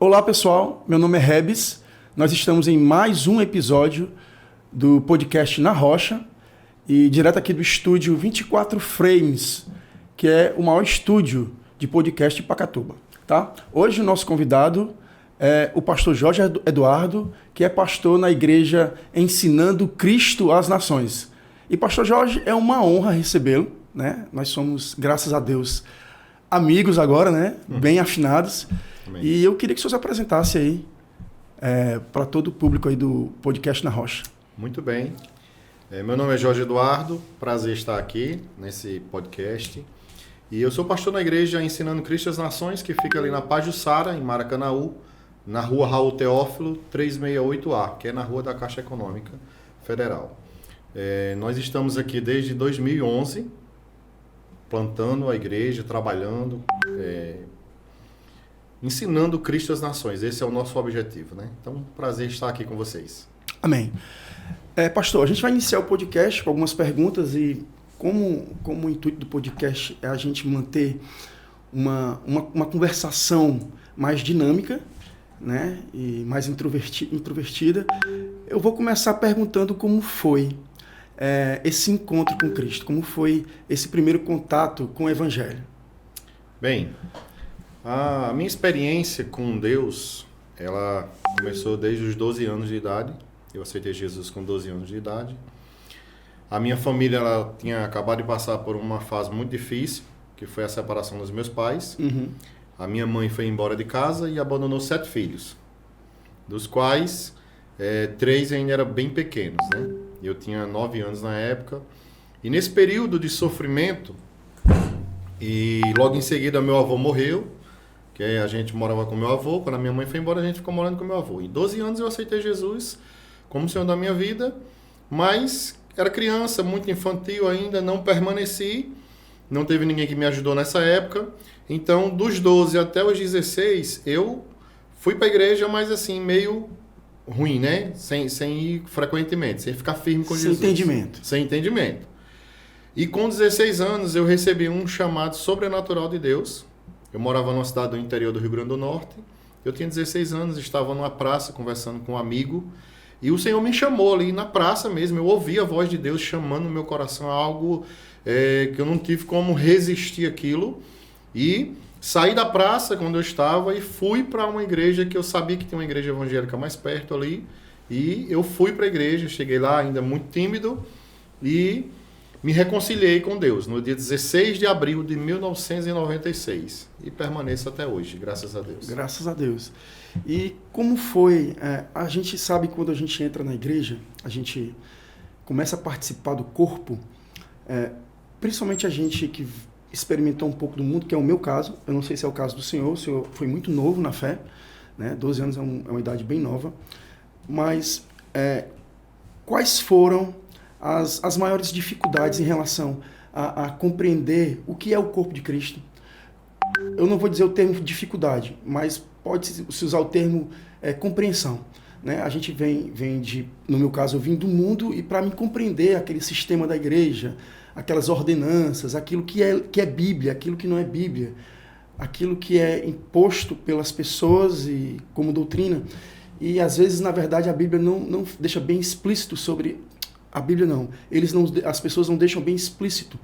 Olá pessoal, meu nome é Rebes, nós estamos em mais um episódio do podcast Na Rocha e direto aqui do estúdio 24 Frames, que é o maior estúdio de podcast de Pacatuba. Tá? Hoje o nosso convidado é o pastor Jorge Eduardo, que é pastor na igreja Ensinando Cristo às Nações. E pastor Jorge, é uma honra recebê-lo, né? Nós somos, graças a Deus, amigos agora, né? Bem afinados. Amém. E eu queria que o senhor se apresentasse aí para todo o público aí do podcast Na Rocha. Muito bem. Meu nome é Jorge Eduardo, prazer estar aqui nesse podcast. E eu sou pastor na igreja Ensinando Cristo às Nações, que fica ali na Pajuçara, em Maracanaú, na rua Raul Teófilo, 368A, que é na rua da Caixa Econômica Federal. Nós estamos aqui desde 2011, plantando a igreja, trabalhando, ensinando Cristo às Nações. Esse é o nosso objetivo, né? Então, prazer estar aqui com vocês. Amém. Pastor, a gente vai iniciar o podcast com algumas perguntas e como o intuito do podcast é a gente manter uma conversação mais dinâmica, né? E mais introvertida, eu vou começar perguntando como foi esse encontro com Cristo, como foi esse primeiro contato com o Evangelho. Bem, a minha experiência com Deus, ela começou desde os 12 anos de idade. Eu aceitei Jesus com 12 anos de idade. A minha família, ela tinha acabado de passar por uma fase muito difícil, que foi a separação dos meus pais. Uhum. A minha mãe foi embora de casa e abandonou 7 filhos, dos quais 3 ainda eram bem pequenos, né? Eu tinha 9 anos na época. E nesse período de sofrimento, e logo em seguida meu avô morreu, que a gente morava com meu avô. Quando a minha mãe foi embora, a gente ficou morando com meu avô. Em 12 anos eu aceitei Jesus como Senhor da minha vida, mas era criança, muito infantil ainda, não permaneci, não teve ninguém que me ajudou nessa época. Então, dos 12 até os 16, eu fui para a igreja, mas assim, meio ruim, né? Sem ir frequentemente, sem ficar firme com Jesus. Sem entendimento. E com 16 anos, eu recebi um chamado sobrenatural de Deus. Eu morava numa cidade do interior do Rio Grande do Norte. Eu tinha 16 anos, estava numa praça conversando com um amigo. E o Senhor me chamou ali na praça mesmo. Eu ouvi a voz de Deus chamando no meu coração, algo que eu não tive como resistir aquilo. E saí da praça quando eu estava e fui para uma igreja que eu sabia que tinha uma igreja evangélica mais perto ali. E eu fui para a igreja, cheguei lá ainda muito tímido e me reconciliei com Deus no dia 16 de abril de 1996 e permaneço até hoje, graças a Deus. Graças a Deus. E como foi? A gente sabe que quando a gente entra na igreja, a gente começa a participar do corpo, principalmente a gente que experimentou um pouco do mundo, que é o meu caso. Eu não sei se é o caso do senhor. O senhor foi muito novo na fé, né? 12 anos é uma idade bem nova. Mas quais foram as maiores dificuldades em relação a compreender o que é o corpo de Cristo? Eu não vou dizer o termo dificuldade, mas pode-se usar o termo compreensão. Né? A gente vem no meu caso, eu vim do mundo e para me compreender aquele sistema da igreja, aquelas ordenanças, aquilo que é Bíblia, aquilo que não é Bíblia, aquilo que é imposto pelas pessoas e como doutrina. E às vezes, na verdade, a Bíblia não deixa bem explícito sobre... A Bíblia não. As pessoas não deixam bem explícito.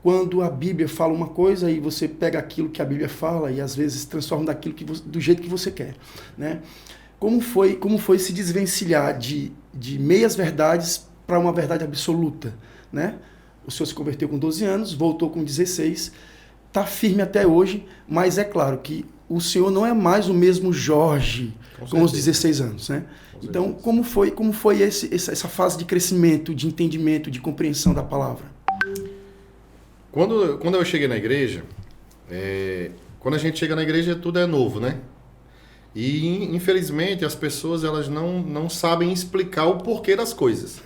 Quando a Bíblia fala uma coisa e você pega aquilo que a Bíblia fala e às vezes transforma do jeito que você quer. Né? Como foi se desvencilhar de meias verdades para uma verdade absoluta? Né? O senhor se converteu com 12 anos, voltou com 16, está firme até hoje, mas é claro que o senhor não é mais o mesmo Jorge com os 16 anos. Né? Então, como foi essa fase de crescimento, de entendimento, de compreensão da palavra? Quando eu cheguei na igreja, quando a gente chega na igreja tudo é novo, né? E infelizmente as pessoas elas não sabem explicar o porquê das coisas.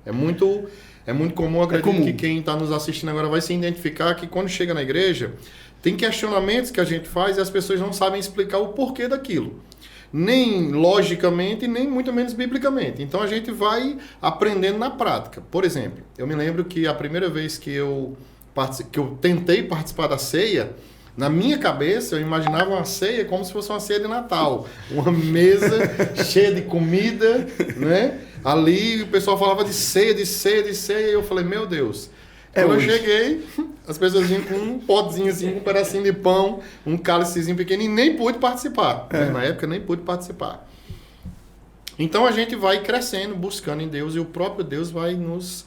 É muito comum, acredito que quem está nos assistindo agora vai se identificar que quando chega na igreja tem questionamentos que a gente faz e as pessoas não sabem explicar o porquê daquilo. Nem logicamente, nem muito menos biblicamente. Então a gente vai aprendendo na prática. Por exemplo, eu me lembro que a primeira vez que eu tentei participar da ceia, Na minha cabeça, eu imaginava uma ceia como se fosse uma ceia de Natal. Uma mesa cheia de comida, né? Ali o pessoal falava de ceia, e eu falei, meu Deus. Quando eu cheguei, as pessoas vinham com um potezinho assim, um pedacinho de pão, um cálicezinho pequeno, e nem pude participar. Na época, nem pude participar. Então a gente vai crescendo, buscando em Deus, e o próprio Deus vai nos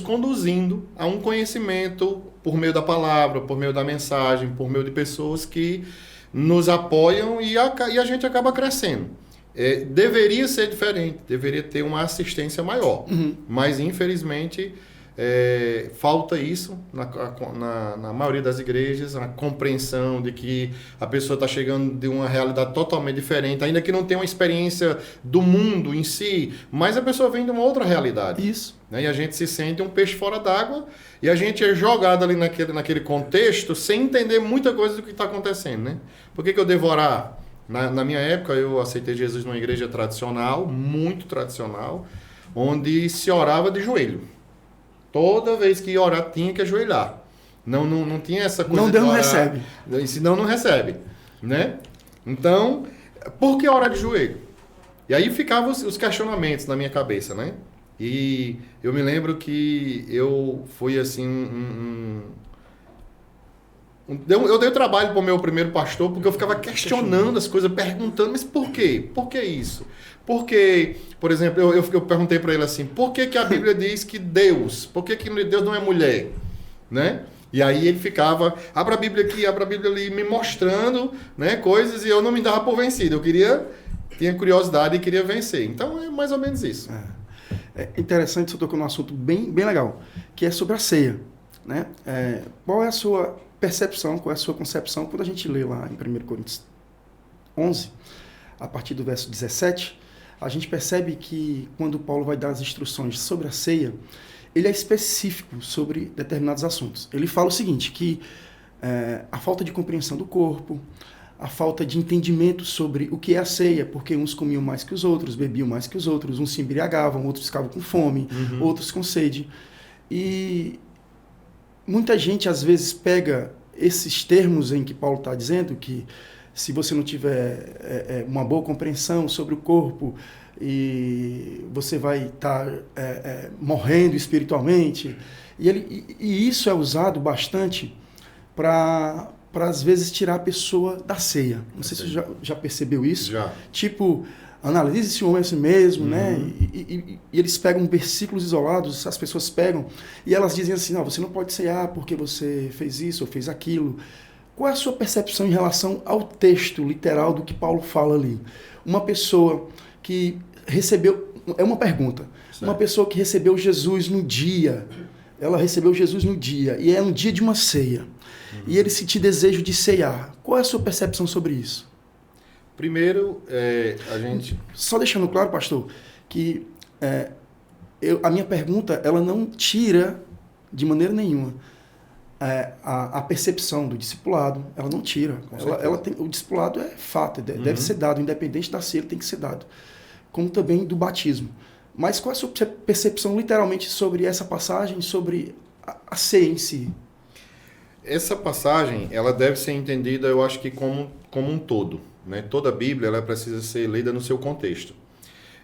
conduzindo a um conhecimento por meio da palavra, por meio da mensagem, por meio de pessoas que nos apoiam e a gente acaba crescendo. Deveria ser diferente, deveria ter uma assistência maior, mas infelizmente falta isso na maioria das igrejas, a compreensão de que a pessoa está chegando de uma realidade totalmente diferente, ainda que não tenha uma experiência do mundo em si, mas a pessoa vem de uma outra realidade. Isso. Né? E a gente se sente um peixe fora d'água e a gente é jogado ali naquele contexto sem entender muita coisa do que está acontecendo. Né? Por que eu devo orar? Na minha época, eu aceitei Jesus numa igreja tradicional, muito tradicional, onde se orava de joelho. Toda vez que ia orar, tinha que ajoelhar. Não tinha essa coisa não de orar. Não recebe. Senão não recebe. Né? Então, por que orar de joelho? E aí ficavam os questionamentos na minha cabeça, né? E eu me lembro que eu fui assim eu dei trabalho para o meu primeiro pastor porque eu ficava questionando as coisas, perguntando, mas por quê? Por que isso? Porque, por exemplo, eu perguntei para ele assim, por que a Bíblia diz que Deus, por que Deus não é mulher? Né? E aí ele ficava, abra a Bíblia aqui, abra a Bíblia ali, me mostrando, né, coisas, e eu não me dava por vencido. Tinha curiosidade e queria vencer. Então é mais ou menos isso. É interessante, você tocou num assunto bem legal, que é sobre a ceia. Né? Qual é a sua percepção, qual é a sua concepção, quando a gente lê lá em 1 Coríntios 11, a partir do verso 17, a gente percebe que quando Paulo vai dar as instruções sobre a ceia, ele é específico sobre determinados assuntos. Ele fala o seguinte, que a falta de compreensão do corpo, a falta de entendimento sobre o que é a ceia, porque uns comiam mais que os outros, bebiam mais que os outros, uns se embriagavam, outros ficavam com fome, outros com sede. E muita gente, às vezes, pega esses termos em que Paulo está dizendo que se você não tiver uma boa compreensão sobre o corpo, e você vai estar morrendo espiritualmente. E isso é usado bastante para às vezes, tirar a pessoa da ceia. Não sei se você já percebeu isso. Já. Tipo, analise esse homem a si mesmo, né? E eles pegam versículos isolados, as pessoas pegam, e elas dizem assim, não, você não pode ceiar porque você fez isso ou fez aquilo. Qual é a sua percepção em relação ao texto literal do que Paulo fala ali? Uma pessoa que recebeu... É uma pergunta. Certo. Uma pessoa que recebeu Jesus no dia. Ela recebeu Jesus no dia. E é um dia de uma ceia. E ele sentiu desejo de ceiar. Qual é a sua percepção sobre isso? Primeiro, a gente... Só deixando claro, pastor, que a minha pergunta, ela não tira de maneira nenhuma a percepção do discipulado, ela não tira. O discipulado é fato, deve ser dado, independente da ceia, ele tem que ser dado. Como também do batismo. Mas qual é a sua percepção, literalmente, sobre essa passagem, sobre a ceia em si? Essa passagem, ela deve ser entendida, eu acho que como um todo. Né? Toda a Bíblia, ela precisa ser lida no seu contexto.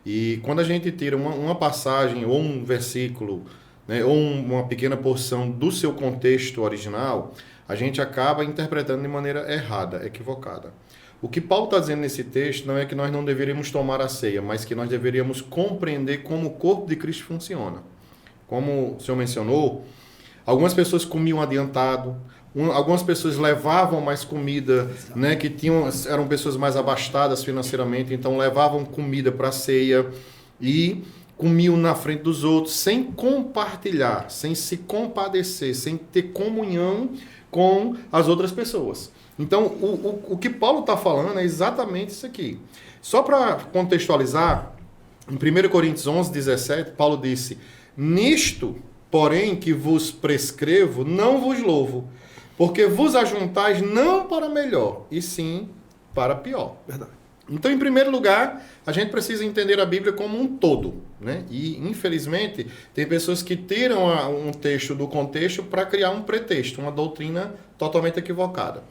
E quando a gente tira uma passagem ou um versículo, né, ou uma pequena porção do seu contexto original, a gente acaba interpretando de maneira errada, equivocada. O que Paulo está dizendo nesse texto não é que nós não deveríamos tomar a ceia, mas que nós deveríamos compreender como o corpo de Cristo funciona. Como o senhor mencionou, algumas pessoas comiam adiantado, algumas pessoas levavam mais comida, né, que eram pessoas mais abastadas financeiramente, então levavam comida para a ceia e comiam na frente dos outros, sem compartilhar, sem se compadecer, sem ter comunhão com as outras pessoas. Então, o que Paulo está falando é exatamente isso aqui. Só para contextualizar, em 1 Coríntios 11, 17, Paulo disse, nisto, porém, que vos prescrevo, não vos louvo, porque vos ajuntais não para melhor, e sim para pior. Verdade. Então, em primeiro lugar, a gente precisa entender a Bíblia como um todo, né? E, infelizmente, tem pessoas que tiram um texto do contexto para criar um pretexto, uma doutrina totalmente equivocada.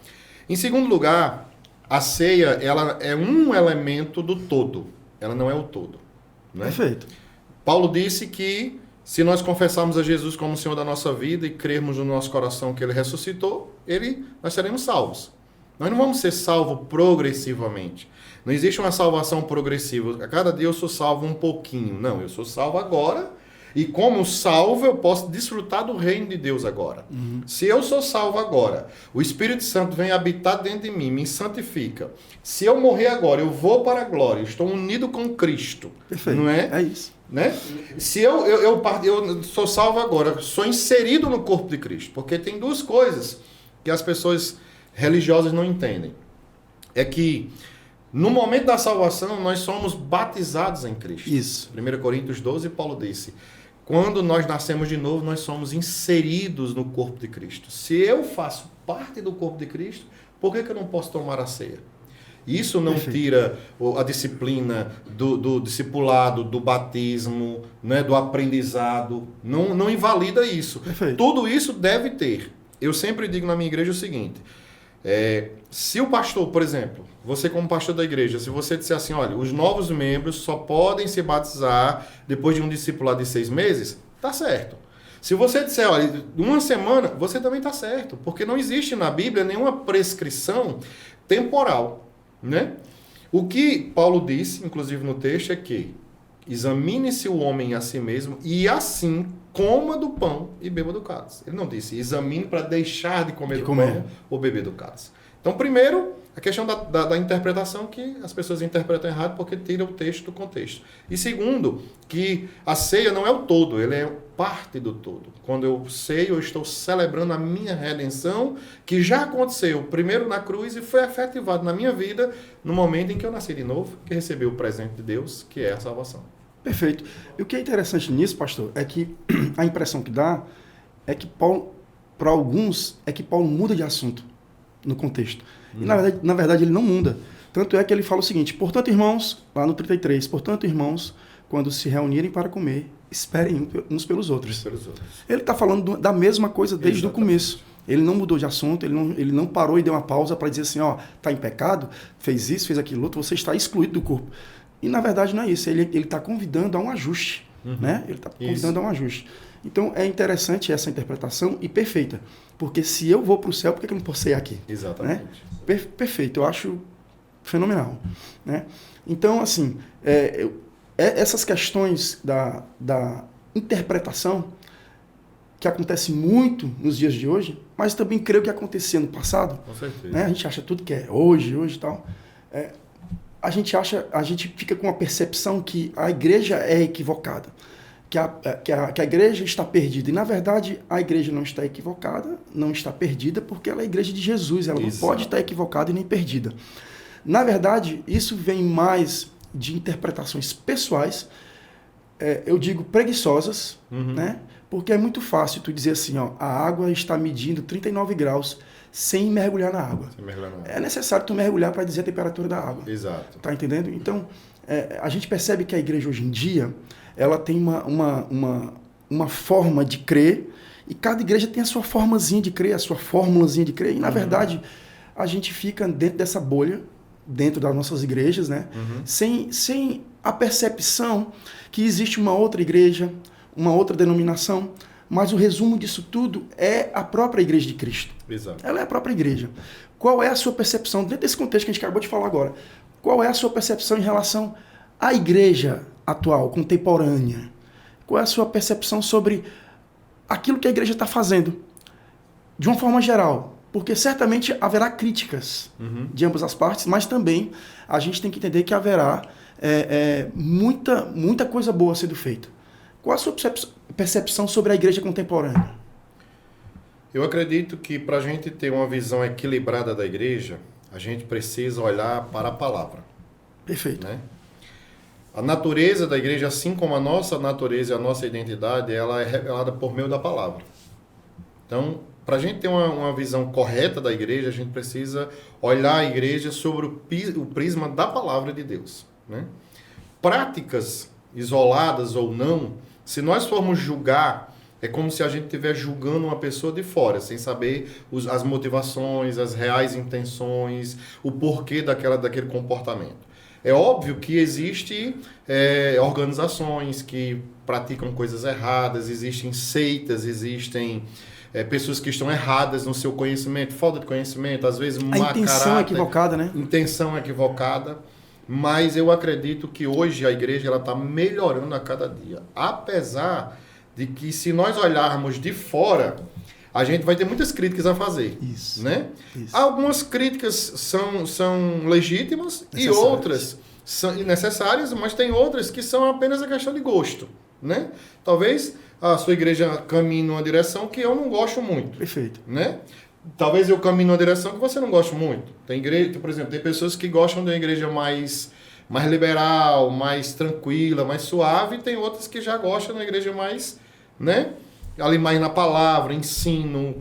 Em segundo lugar, a ceia, ela é um elemento do todo, ela não é o todo, né? Perfeito. Paulo disse que se nós confessarmos a Jesus como Senhor da nossa vida e crermos no nosso coração que Ele ressuscitou, nós seremos salvos. Nós não vamos ser salvos progressivamente. Não existe uma salvação progressiva. A cada dia eu sou salvo um pouquinho. Não, eu sou salvo agora. E como salvo, eu posso desfrutar do reino de Deus agora. Se eu sou salvo agora, o Espírito Santo vem habitar dentro de mim, me santifica. Se eu morrer agora, eu vou para a glória. Estou unido com Cristo. Perfeito. Não é? É isso. Né? Se eu sou salvo agora, sou inserido no corpo de Cristo. Porque tem duas coisas que as pessoas religiosas não entendem. É que no momento da salvação, nós somos batizados em Cristo. Isso. 1 Coríntios 12, Paulo disse, quando nós nascemos de novo, nós somos inseridos no corpo de Cristo. Se eu faço parte do corpo de Cristo, por que eu não posso tomar a ceia? Isso não tira a disciplina do discipulado, do batismo, né, do aprendizado. Não invalida isso. Perfeito. Tudo isso deve ter. Eu sempre digo na minha igreja o seguinte... se o pastor, por exemplo, você como pastor da igreja, se você disser assim, olha, os novos membros só podem se batizar depois de um discipulado de 6 meses, tá certo. Se você disser, olha, uma semana, você também está certo, porque não existe na Bíblia nenhuma prescrição temporal, né? O que Paulo disse, inclusive no texto, é que examine-se o homem a si mesmo e assim coma do pão e beba do cálice. Ele não disse examine para deixar de comer do pão ou beber do cálice. Então, primeiro, a questão da interpretação, que as pessoas interpretam errado porque tiram o texto do contexto. E segundo, que a ceia não é o todo, ele é parte do todo. Quando eu ceio, eu estou celebrando a minha redenção, que já aconteceu primeiro na cruz e foi efetivado na minha vida no momento em que eu nasci de novo, que recebi o presente de Deus, que é a salvação. Perfeito. E o que é interessante nisso, pastor, é que a impressão que dá é que Paulo, para alguns, é que Paulo muda de assunto no contexto. E na verdade ele não muda. Tanto é que ele fala o seguinte, portanto, irmãos, lá no 33, portanto, irmãos, quando se reunirem para comer, esperem uns pelos outros. Ele está falando da mesma coisa desde o começo. Ele não mudou de assunto, ele não parou e deu uma pausa para dizer assim, ó, está em pecado, fez isso, fez aquilo outro, você está excluído do corpo. E, na verdade, não é isso. Ele está convidando a um ajuste. Né? Ele está convidando a um ajuste. Então, é interessante essa interpretação e perfeita. Porque se eu vou para o céu, por que eu não posso sair aqui? Exatamente. Né? Perfeito. Eu acho fenomenal. Né? Então, assim, essas questões da interpretação, que acontece muito nos dias de hoje, mas também creio que acontecia no passado. Com certeza. Né? A gente acha tudo que é hoje e tal. A gente fica com a percepção que a igreja é equivocada, que a igreja está perdida. E, na verdade, a igreja não está equivocada, não está perdida, porque ela é a igreja de Jesus, ela não pode estar equivocada e nem perdida. Na verdade, isso vem mais de interpretações pessoais, eu digo preguiçosas, né? Porque é muito fácil tu dizer assim, ó, a água está medindo 39 graus, sem mergulhar na água. É necessário tu mergulhar para dizer a temperatura da água. Exato. Tá entendendo? Então, a gente percebe que a igreja hoje em dia, ela tem uma forma de crer, e cada igreja tem a sua formazinha de crer, a sua formulazinha de crer, e na verdade, a gente fica dentro dessa bolha, dentro das nossas igrejas, né? Sem a percepção que existe uma outra igreja, uma outra denominação, mas o resumo disso tudo é a própria igreja de Cristo. Exato. Ela é a própria igreja. Qual é a sua percepção, dentro desse contexto que a gente acabou de falar agora, qual é a sua percepção em relação à igreja atual, contemporânea? Qual é a sua percepção sobre aquilo que a igreja está fazendo? De uma forma geral. Porque certamente haverá críticas de ambas as partes, mas também a gente tem que entender que haverá muita coisa boa sendo feita. Qual a sua percepção sobre a igreja contemporânea? Eu acredito que para a gente ter uma visão equilibrada da igreja, a gente precisa olhar para a palavra. Perfeito. Né? A natureza da igreja, assim como a nossa natureza e a nossa identidade, ela é revelada por meio da palavra. Então, para a gente ter uma visão correta da igreja, a gente precisa olhar a igreja sobre o prisma da palavra de Deus, né? Práticas isoladas ou não, se nós formos julgar, é como se a gente estivesse julgando uma pessoa de fora, sem saber as motivações, as reais intenções, o porquê daquele comportamento. É óbvio que existem organizações que praticam coisas erradas, existem seitas, existem pessoas que estão erradas no seu conhecimento, falta de conhecimento, às vezes má caráter. A intenção é equivocada, né? Intenção equivocada. Mas eu acredito que hoje a igreja está melhorando a cada dia. Apesar de que, se nós olharmos de fora, a gente vai ter muitas críticas a fazer. Isso. Né? Isso. Algumas críticas são legítimas e outras são necessárias, mas tem outras que são apenas a questão de gosto. Né? Talvez a sua igreja caminhe numa direção que eu não gosto muito. Perfeito. Né? Talvez eu caminhe numa direção que você não goste muito. Tem igreja, por exemplo, tem pessoas que gostam de uma igreja mais liberal, mais tranquila, mais suave, e tem outras que já gostam de uma igreja mais, né, ali mais na palavra, ensino,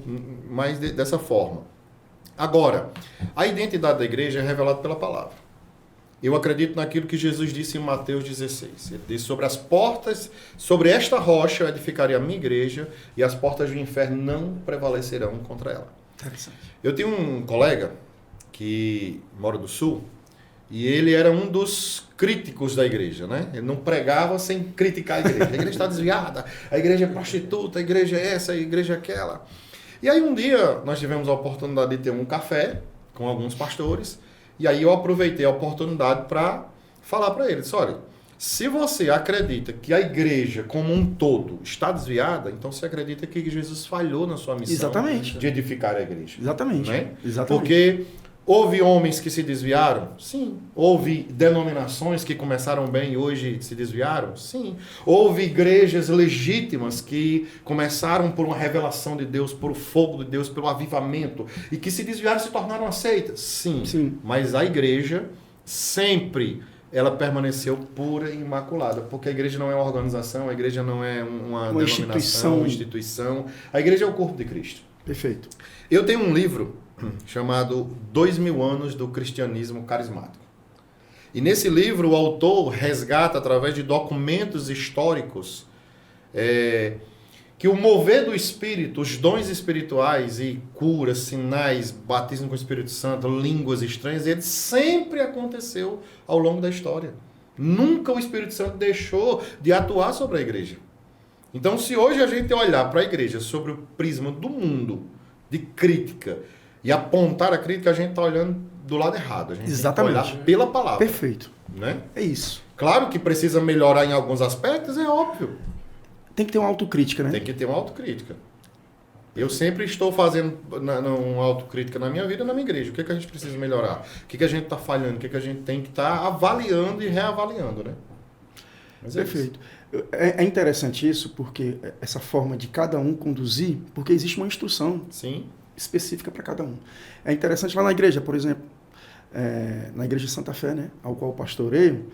mais dessa forma. Agora, a identidade da igreja é revelada pela palavra. Eu acredito naquilo que Jesus disse em Mateus 16. Ele disse: sobre as portas, sobre esta rocha eu edificarei a minha igreja, e as portas do inferno não prevalecerão contra ela. Interessante. Eu tenho um colega que mora do Sul, e ele era um dos críticos da igreja, né? Ele não pregava sem criticar a igreja. A igreja está desviada, a igreja é prostituta, a igreja é essa, a igreja é aquela. E aí um dia nós tivemos a oportunidade de ter um café com alguns pastores, e aí eu aproveitei a oportunidade para falar para eles: olha, se você acredita que a igreja como um todo está desviada, então você acredita que Jesus falhou na sua missão. Exatamente. De edificar a igreja. Exatamente. Né? Exatamente. Porque houve homens que se desviaram? Sim. Houve denominações que começaram bem e hoje se desviaram? Sim. Houve igrejas legítimas que começaram por uma revelação de Deus, por o fogo de Deus, pelo avivamento, e que se desviaram e se tornaram aceitas? Sim. Sim. Mas a igreja sempre ela permaneceu pura e imaculada, porque a igreja não é uma organização, a igreja não é uma denominação, uma instituição. A igreja é o corpo de Cristo. Perfeito. Eu tenho um livro chamado 2000 anos do cristianismo carismático. E nesse livro o autor resgata, através de documentos históricos, que o mover do Espírito, os dons espirituais e curas, sinais, batismo com o Espírito Santo, línguas estranhas, ele sempre aconteceu ao longo da história. Nunca o Espírito Santo deixou de atuar sobre a igreja. Então, se hoje a gente olhar para a igreja sobre o prisma do mundo, de crítica, e apontar a crítica, a gente está olhando do lado errado. A gente Exatamente. tem que olhar pela palavra. Perfeito. Né? É isso. Claro que precisa melhorar em alguns aspectos, é óbvio. Tem que ter uma autocrítica, né? Tem que ter uma autocrítica. Eu sempre estou fazendo uma autocrítica na minha vida e na minha igreja. O que a gente precisa melhorar? O que a gente está falhando? O que a gente tem que estar avaliando e reavaliando, né? Mas perfeito. É interessante isso, porque essa forma de cada um conduzir, porque existe uma instrução Sim. específica para cada um. É interessante lá na igreja, por exemplo, na igreja de Santa Fé, né, ao qual eu pastoreio,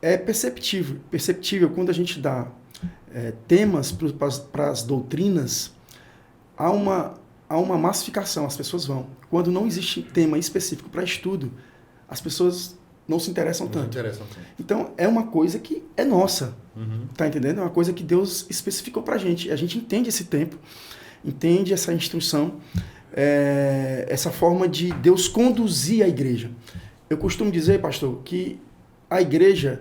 é perceptível quando a gente dá temas para as doutrinas, há uma massificação, as pessoas vão. Quando não existe tema específico para estudo, as pessoas não se interessam tanto. Então, é uma coisa que é nossa, tá entendendo? É uma coisa que Deus especificou para a gente. A gente entende esse tempo, entende essa instrução, essa forma de Deus conduzir a igreja. Eu costumo dizer, pastor, que a igreja,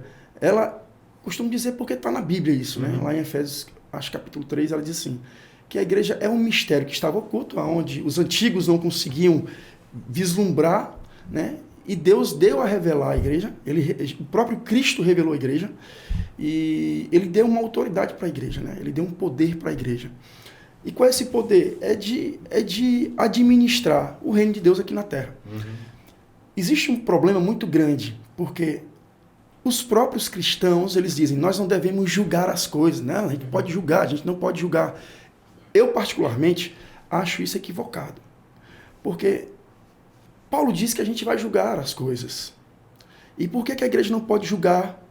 costumo dizer porque está na Bíblia isso, né? Lá em Efésios, acho que capítulo 3, ela diz assim, que a igreja é um mistério que estava oculto, onde os antigos não conseguiam vislumbrar, né? E Deus deu a revelar a igreja, o próprio Cristo revelou a igreja, e ele deu uma autoridade para a igreja, né? Ele deu um poder para a igreja. E qual é esse poder? É de administrar o reino de Deus aqui na Terra. Existe um problema muito grande, porque os próprios cristãos, eles dizem, nós não devemos julgar as coisas, né? A gente pode julgar, a gente não pode julgar. Eu, particularmente, acho isso equivocado. Porque Paulo diz que a gente vai julgar as coisas. E por que a igreja não pode julgar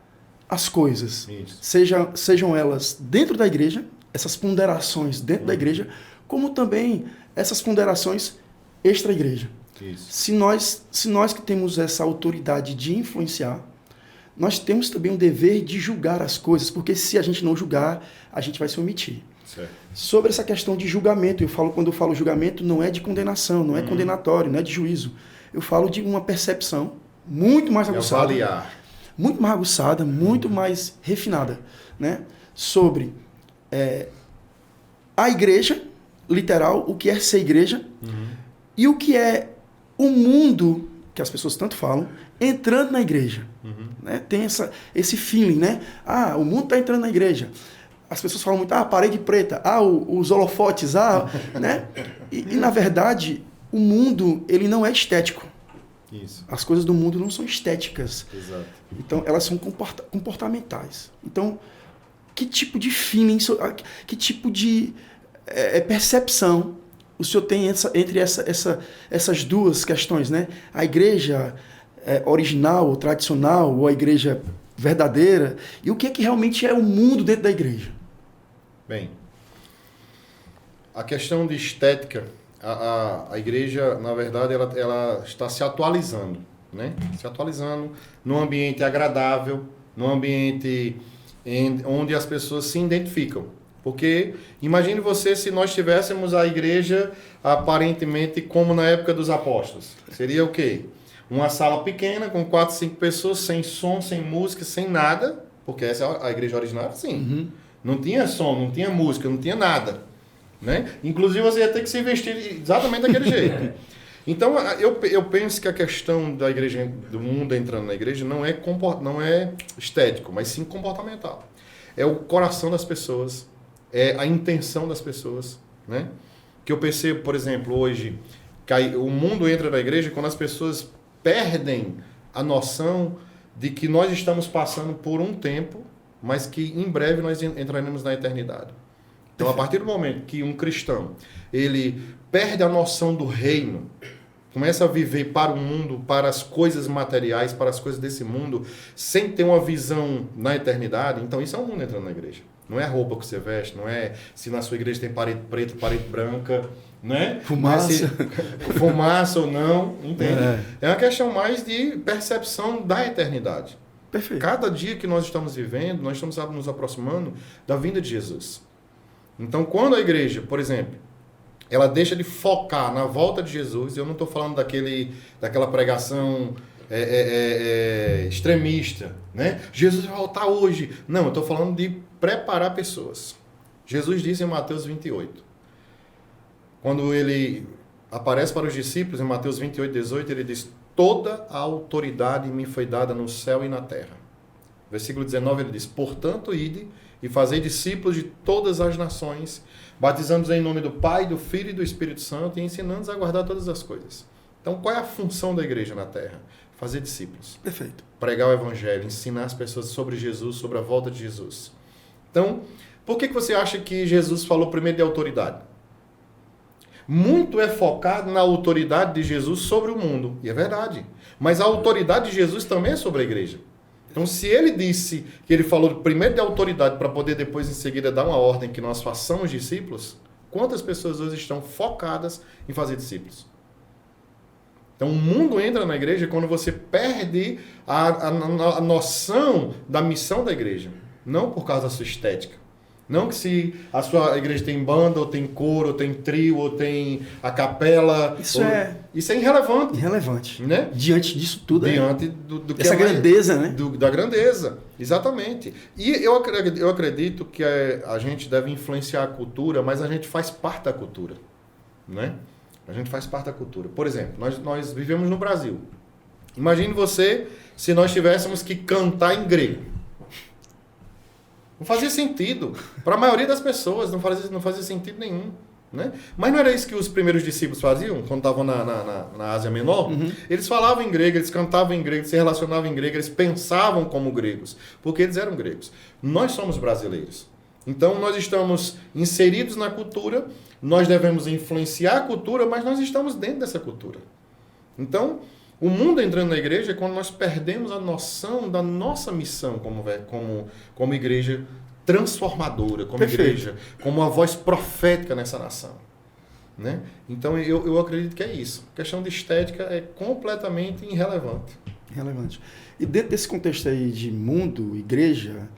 as coisas? Sejam elas dentro da igreja, essas ponderações dentro da igreja, como também essas ponderações extra-igreja. Isso. Se nós que temos essa autoridade de influenciar, nós temos também um dever de julgar as coisas, porque se a gente não julgar, a gente vai se omitir. Certo. Sobre essa questão de julgamento, quando eu falo julgamento, não é de condenação, não é condenatório, não é de juízo. Eu falo de uma percepção muito mais aguçada. Avaliar. Muito mais aguçada, muito mais refinada, né? Sobre a igreja, literal, o que é ser igreja, e o que é o mundo, que as pessoas tanto falam, entrando na igreja. Né? Tem esse feeling, né? O mundo está entrando na igreja. As pessoas falam muito, parede preta, os holofotes, né? E, na verdade, o mundo, ele não é estético. Isso. As coisas do mundo não são estéticas. Exato. Então, elas são comportamentais. Então, que tipo de feeling, que tipo de percepção o senhor tem entre essas duas questões, né? A igreja original, ou tradicional, ou a igreja verdadeira, e o que é que realmente é o mundo dentro da igreja? Bem, a questão de estética, a igreja, na verdade, ela está se atualizando, né? Se atualizando num ambiente agradável, num ambiente onde as pessoas se identificam. Porque imagine você se nós tivéssemos a igreja aparentemente como na época dos apóstolos. Seria o quê? Uma sala pequena com 4, 5 pessoas, sem som, sem música, sem nada. Porque essa é a igreja original, sim. Não tinha som, não tinha música, não tinha nada. Né? Inclusive você ia ter que se vestir exatamente daquele jeito. Então eu penso que a questão da igreja, do mundo entrando na igreja, não é estético, mas sim comportamental. É o coração das pessoas, é a intenção das pessoas, né? Que eu percebo, por exemplo, hoje, que o mundo entra na igreja quando as pessoas perdem a noção de que nós estamos passando por um tempo, mas que em breve nós entraremos na eternidade. Então, a partir do momento que um cristão, ele perde a noção do reino, começa a viver para o mundo, para as coisas materiais, para as coisas desse mundo, sem ter uma visão na eternidade, então isso é um mundo entrando na igreja. Não é a roupa que você veste, não é se na sua igreja tem parede preta, parede branca, né? Fumaça. Fumaça ou não, entende? É uma questão mais de percepção da eternidade. Perfeito. Cada dia que nós estamos vivendo, nós estamos nos aproximando da vinda de Jesus. Então, quando a igreja, por exemplo, ela deixa de focar na volta de Jesus, eu não estou falando daquela pregação extremista, né? Jesus vai voltar hoje. Não, eu estou falando de preparar pessoas. Jesus disse em Mateus 28, quando ele aparece para os discípulos, em Mateus 28, 18, ele diz: toda a autoridade me foi dada no céu e na terra. Versículo 19, ele diz: portanto, ide e fazei discípulos de todas as nações, batizando-os em nome do Pai, do Filho e do Espírito Santo e ensinando-os a guardar todas as coisas. Então, qual é a função da igreja na terra? Fazer discípulos. Perfeito. Pregar o evangelho, ensinar as pessoas sobre Jesus, sobre a volta de Jesus. Então, por que você acha que Jesus falou primeiro de autoridade? Muito é focado na autoridade de Jesus sobre o mundo, e é verdade. Mas a autoridade de Jesus também é sobre a igreja. Então, se ele disse que ele falou primeiro de autoridade para poder depois, em seguida, dar uma ordem que nós façamos discípulos, quantas pessoas hoje estão focadas em fazer discípulos? Então, o mundo entra na igreja quando você perde a noção da missão da igreja. Não por causa da sua estética. Não que se a sua igreja tem banda, ou tem coro, ou tem trio, ou tem a capela... Isso é irrelevante. Irrelevante. Né? Diante disso tudo. Diante do que essa grandeza, né? Da grandeza, exatamente. E eu acredito que a gente deve influenciar a cultura, mas a gente faz parte da cultura. Né? A gente faz parte da cultura. Por exemplo, nós vivemos no Brasil. Imagine você se nós tivéssemos que cantar em grego. Não fazia sentido. Para a maioria das pessoas não fazia sentido nenhum. Né? Mas não era isso que os primeiros discípulos faziam quando estavam na Ásia Menor? Eles falavam em grego, eles cantavam em grego, se relacionavam em grego, eles pensavam como gregos, porque eles eram gregos. Nós somos brasileiros. Então nós estamos inseridos na cultura, nós devemos influenciar a cultura, mas nós estamos dentro dessa cultura. Então, o mundo entrando na igreja é quando nós perdemos a noção da nossa missão como igreja transformadora, como Perfeito. igreja, como uma voz profética nessa nação. né? Então eu acredito que é isso. A questão de estética é completamente irrelevante. Relevante. E dentro desse contexto aí de mundo, igreja,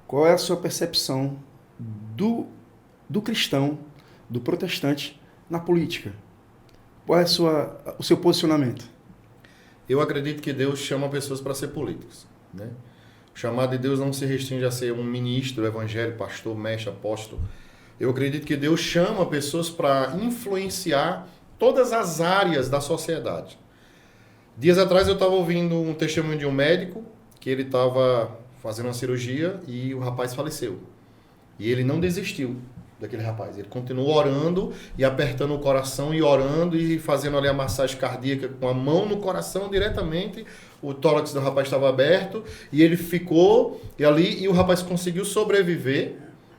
qual é a sua percepção do cristão, do protestante na política? Qual é o seu posicionamento? Eu acredito que Deus chama pessoas para ser políticos, né? O chamado de Deus não se restringe a ser um ministro, evangelho, pastor, mestre, apóstolo. Eu acredito que Deus chama pessoas para influenciar todas as áreas da sociedade. Dias atrás eu estava ouvindo um testemunho de um médico que ele estava fazendo uma cirurgia e o rapaz faleceu. E ele não desistiu daquele rapaz. Ele continuou orando e apertando o coração e orando e fazendo ali a massagem cardíaca com a mão no coração diretamente. O tórax do rapaz estava aberto e ele ficou e o rapaz conseguiu sobreviver,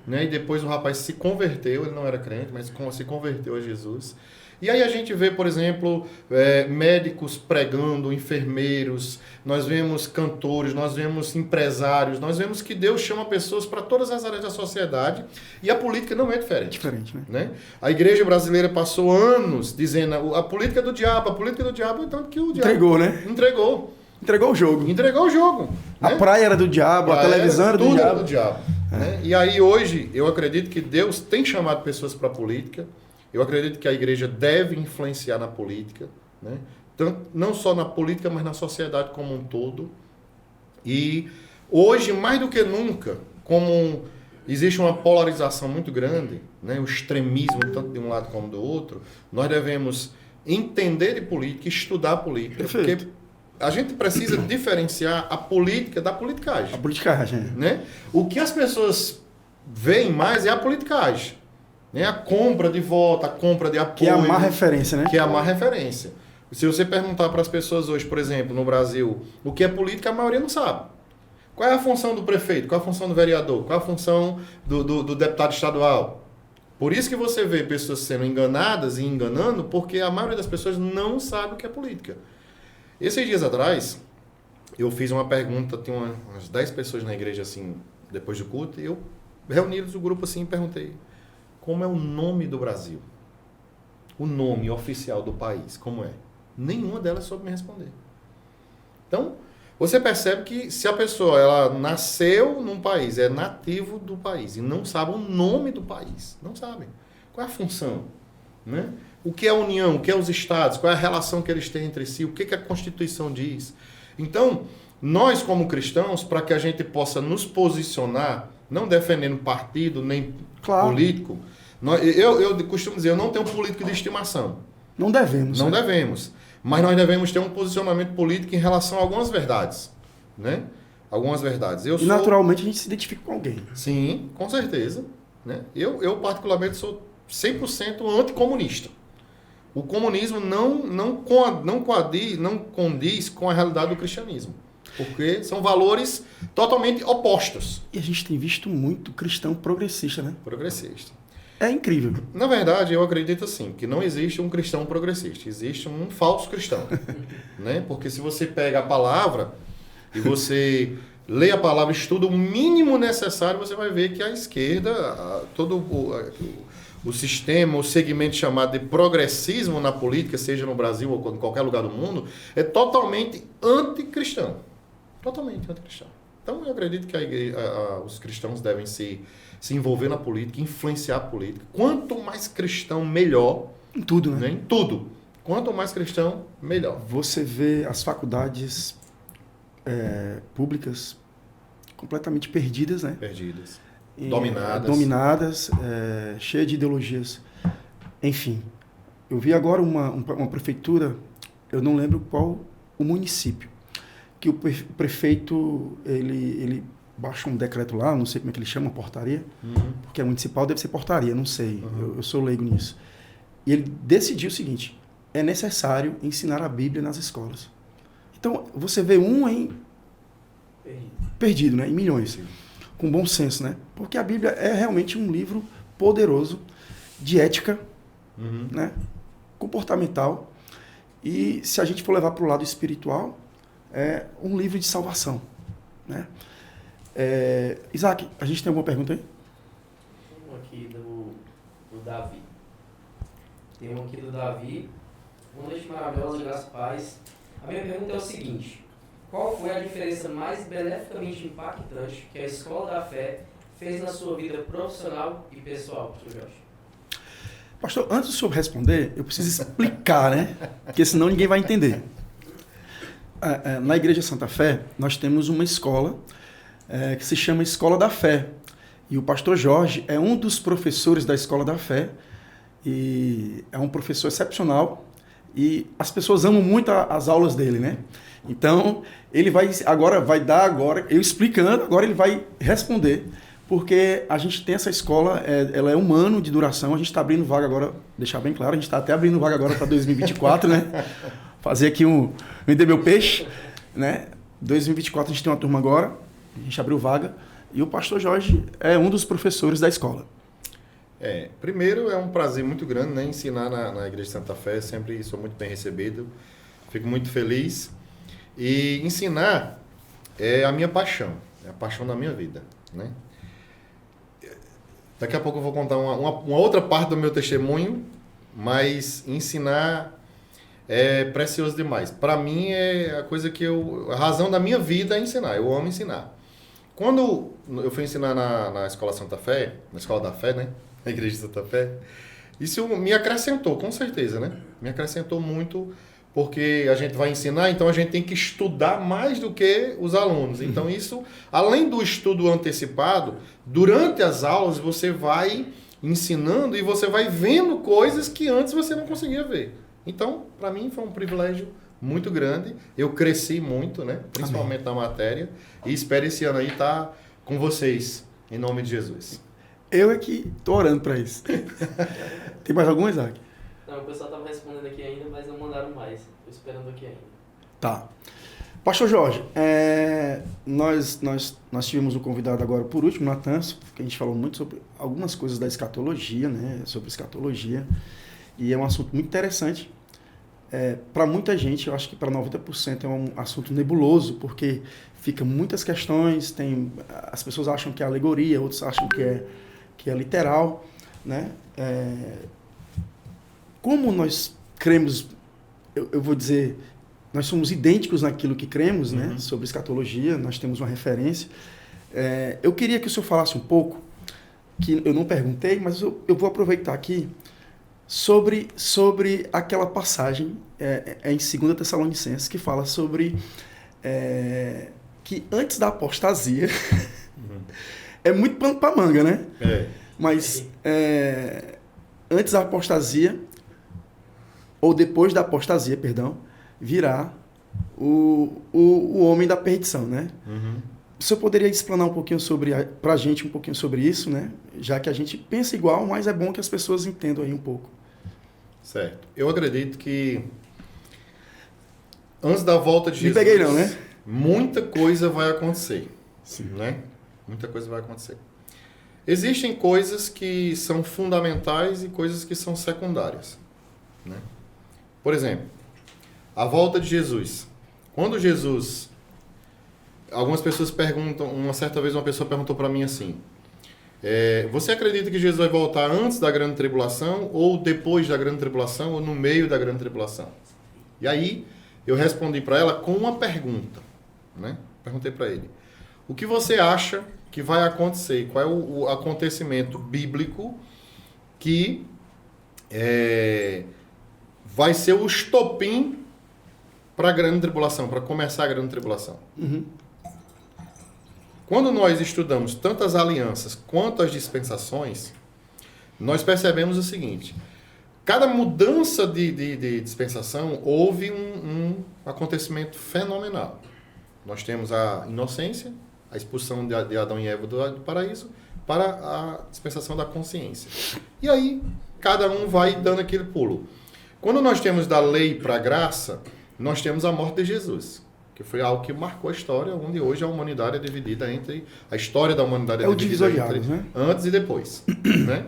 né? E depois o rapaz se converteu, ele não era crente, mas se converteu a Jesus. E aí a gente vê, por exemplo, médicos pregando, enfermeiros, nós vemos cantores, nós vemos empresários, nós vemos que Deus chama pessoas para todas as áreas da sociedade e a política não é diferente. Diferente, Né? A igreja brasileira passou anos dizendo a política do diabo, tanto que o diabo... Entregou, né? Entregou o jogo. Entregou o jogo. A né? praia era do diabo, a televisão era do tudo diabo. Era do diabo. Né? E aí hoje eu acredito que Deus tem chamado pessoas para a política. Eu acredito que a igreja deve influenciar na política, né? Tanto, não só na política, mas na sociedade como um todo. E hoje, mais do que nunca, como existe uma polarização muito grande, né? O extremismo, tanto de um lado como do outro, nós devemos entender de política, estudar política, Perfeito. porque a gente precisa diferenciar a política da politicagem. A politicagem. Né? O que as pessoas veem mais é a politicagem. Né? A compra de voto, a compra de apoio. Que é a má referência, né? Que é a má referência. Se você perguntar para as pessoas hoje, por exemplo, no Brasil, o que é política, a maioria não sabe. Qual é a função do prefeito? Qual é a função do vereador? Qual é a função do deputado estadual? Por isso que você vê pessoas sendo enganadas e enganando, porque a maioria das pessoas não sabe o que é política. Esses dias atrás, eu fiz uma pergunta, tinha umas 10 pessoas na igreja, assim, depois do culto, e eu reuni o grupo assim e perguntei: como é o nome do Brasil? O nome oficial do país, como é? Nenhuma delas soube me responder. Então, você percebe que se a pessoa ela nasceu num país, é nativo do país, e não sabe o nome do país, não sabe. Qual é a função? Né? O que é a União? O que é os Estados? Qual é a relação que eles têm entre si? O que a Constituição diz? Então, nós como cristãos, para que a gente possa nos posicionar, não defendendo partido nem político, eu costumo dizer, eu não tenho político de estimação. Não devemos. Não devemos. Mas nós devemos ter um posicionamento político em relação a algumas verdades. Né? Algumas verdades. Naturalmente a gente se identifica com alguém. Sim, com certeza. Né? Eu particularmente sou 100% anticomunista. O comunismo não condiz com a realidade do cristianismo. Porque são valores totalmente opostos. E a gente tem visto muito cristão progressista, né? Progressista. É incrível. Na verdade, eu acredito assim, que não existe um cristão progressista, existe um falso cristão. Né? Porque se você pega a palavra e você lê a palavra, estuda o mínimo necessário, você vai ver que a esquerda, todo o sistema, o segmento chamado de progressismo na política, seja no Brasil ou em qualquer lugar do mundo, é totalmente anticristão. Totalmente anticristão. Então, eu acredito que os cristãos devem se envolver na política, influenciar a política. Quanto mais cristão, melhor. Em tudo, né? Em tudo. Quanto mais cristão, melhor. Você vê as faculdades públicas completamente perdidas, né? Perdidas. Dominadas, cheias de ideologias. Enfim, eu vi agora uma prefeitura, eu não lembro qual o município, que o prefeito, ele baixa um decreto lá, não sei como é que ele chama, portaria, porque é municipal, deve ser portaria, não sei, eu sou leigo nisso. E ele decidiu o seguinte: é necessário ensinar a Bíblia nas escolas. Então, você vê perdido, né, em milhões, com bom senso, né? Porque a Bíblia é realmente um livro poderoso de ética, né, comportamental, e se a gente for levar para o lado espiritual, é um livro de salvação, né? Isaac, a gente tem alguma pergunta aí? Um aqui do Davi. Tem um aqui do Davi. Boa noite, maravilhosa, graças a paz. A minha pergunta é o seguinte: qual foi a diferença mais beneficamente impactante que a Escola da Fé fez na sua vida profissional e pessoal, Pastor Jorge? Pastor, antes do senhor responder, eu preciso explicar, né? Porque senão ninguém vai entender. Na Igreja Santa Fé, nós temos uma escola que se chama Escola da Fé. E o pastor Jorge é um dos professores da Escola da Fé. E é um professor excepcional. E as pessoas amam muito as aulas dele, né? Então, ele vai dar, eu explicando, agora ele vai responder. Porque a gente tem essa escola, ela é 1 ano de duração, a gente está abrindo vaga agora, deixar bem claro, a gente está até abrindo vaga agora para 2024, né? Fazer aqui vender meu peixe, né? 2024 a gente tem uma turma agora, a gente abriu vaga, e o pastor Jorge é um dos professores da escola. Primeiro é um prazer muito grande, né, ensinar na Igreja Santa Fé, sempre sou muito bem recebido, fico muito feliz. E ensinar é a minha paixão, é a paixão da minha vida, né? Daqui a pouco eu vou contar uma outra parte do meu testemunho, mas ensinar é precioso demais. Para mim é a coisa a razão da minha vida é ensinar, eu amo ensinar. Quando eu fui ensinar na Escola Santa Fé, na Escola da Fé, né? Na Igreja Santa Fé, isso me acrescentou, com certeza, né? Me acrescentou muito, porque a gente vai ensinar, então a gente tem que estudar mais do que os alunos. Então isso, além do estudo antecipado, durante as aulas você vai ensinando e você vai vendo coisas que antes você não conseguia ver. Então, para mim foi um privilégio muito grande. Eu cresci muito, né? Principalmente na matéria. E espero esse ano aí estar com vocês, em nome de Jesus. Eu é que estou orando para isso. Tem mais algum, Isaac? Não, o pessoal estava respondendo aqui ainda, mas não mandaram mais. Estou esperando aqui ainda. Tá. Pastor Jorge, nós tivemos um convidado agora, por último, Natan, que a gente falou muito sobre algumas coisas da escatologia, né? Sobre escatologia. E é um assunto muito interessante. Para muita gente, eu acho que para 90% é um assunto nebuloso, porque fica muitas questões, as pessoas acham que é alegoria, outros acham que é literal, né? Como nós cremos, eu vou dizer, nós somos idênticos naquilo que cremos, né? Sobre escatologia, nós temos uma referência. Eu queria que o senhor falasse um pouco, que eu não perguntei, mas eu vou aproveitar aqui, sobre aquela passagem em 2 Tessalonicenses, que fala sobre que antes da apostasia, é muito pano para manga, né? Mas antes da apostasia, ou depois da apostasia, perdão, virá o homem da perdição, né? O senhor poderia explanar um pouquinho para a gente um pouquinho sobre isso, né? Já que a gente pensa igual, mas é bom que as pessoas entendam aí um pouco. Certo. Eu acredito que antes da volta de Jesus, Me peguei não, né? Muita coisa vai acontecer. Sim. Né? Muita coisa vai acontecer. Existem coisas que são fundamentais e coisas que são secundárias. Né? Por exemplo, a volta de Jesus. Quando Jesus... Algumas pessoas perguntam... Uma certa vez uma pessoa perguntou para mim assim... você acredita que Jesus vai voltar antes da grande tribulação, ou depois da grande tribulação, ou no meio da grande tribulação? E aí, eu respondi para ela com uma pergunta. Né? Perguntei para ele. O que você acha que vai acontecer? Qual é o acontecimento bíblico que vai ser o estopim para a grande tribulação, para começar a grande tribulação? Quando nós estudamos tanto as alianças quanto as dispensações, nós percebemos o seguinte: cada mudança de dispensação houve um acontecimento fenomenal. Nós temos a inocência, a expulsão de Adão e Eva do paraíso, para a dispensação da consciência. E aí, cada um vai dando aquele pulo. Quando nós temos da lei para a graça, nós temos a morte de Jesus, que foi algo que marcou a história, onde hoje a humanidade é dividida entre... A história da humanidade é dividida entre né? Antes e depois. Né?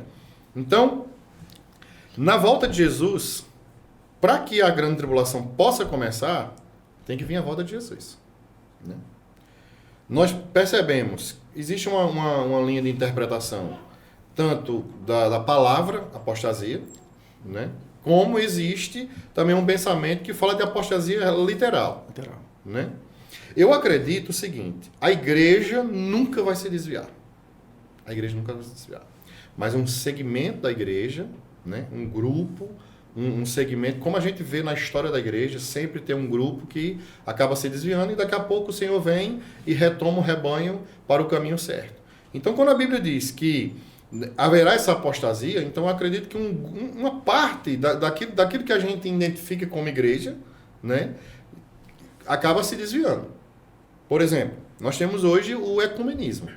Então, na volta de Jesus, para que a grande tribulação possa começar, tem que vir a volta de Jesus. Né? Nós percebemos, existe uma linha de interpretação, tanto da palavra apostasia, né? como existe também um pensamento que fala de apostasia literal. Lateral. Né? Eu acredito o seguinte, a igreja nunca vai se desviar. A igreja nunca vai se desviar. Mas um segmento da igreja, né? Um grupo, um segmento, como a gente vê na história da igreja, sempre tem um grupo que acaba se desviando e daqui a pouco o Senhor vem e retoma o rebanho para o caminho certo. Então, quando a Bíblia diz que haverá essa apostasia, então eu acredito que uma parte daquilo que a gente identifica como igreja, né, acaba se desviando. Por exemplo, nós temos hoje o ecumenismo.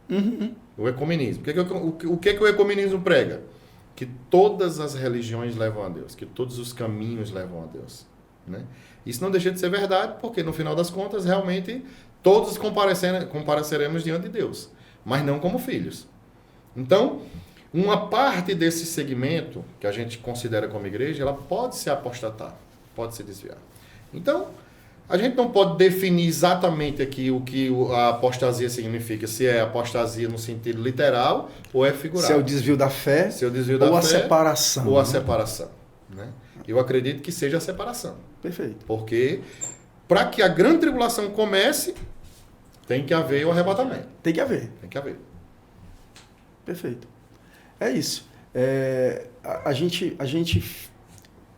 Uhum. O ecumenismo. O que o ecumenismo prega? Que todas as religiões levam a Deus, que todos os caminhos levam a Deus. Né? Isso não deixa de ser verdade, porque no final das contas, realmente, todos compareceremos diante de Deus, mas não como filhos. Então, uma parte desse segmento, que a gente considera como igreja, ela pode se apostatar, pode se desviar. Então, a gente não pode definir exatamente aqui o que a apostasia significa, se é apostasia no sentido literal ou é figurado. Se é o desvio da fé, se é o desvio da ou fé, a separação. Ou a separação. Né? Eu acredito que seja a separação. Perfeito. Porque para que a grande tribulação comece, tem que haver o arrebatamento. Tem que haver. Tem que haver. Perfeito. É isso. A gente,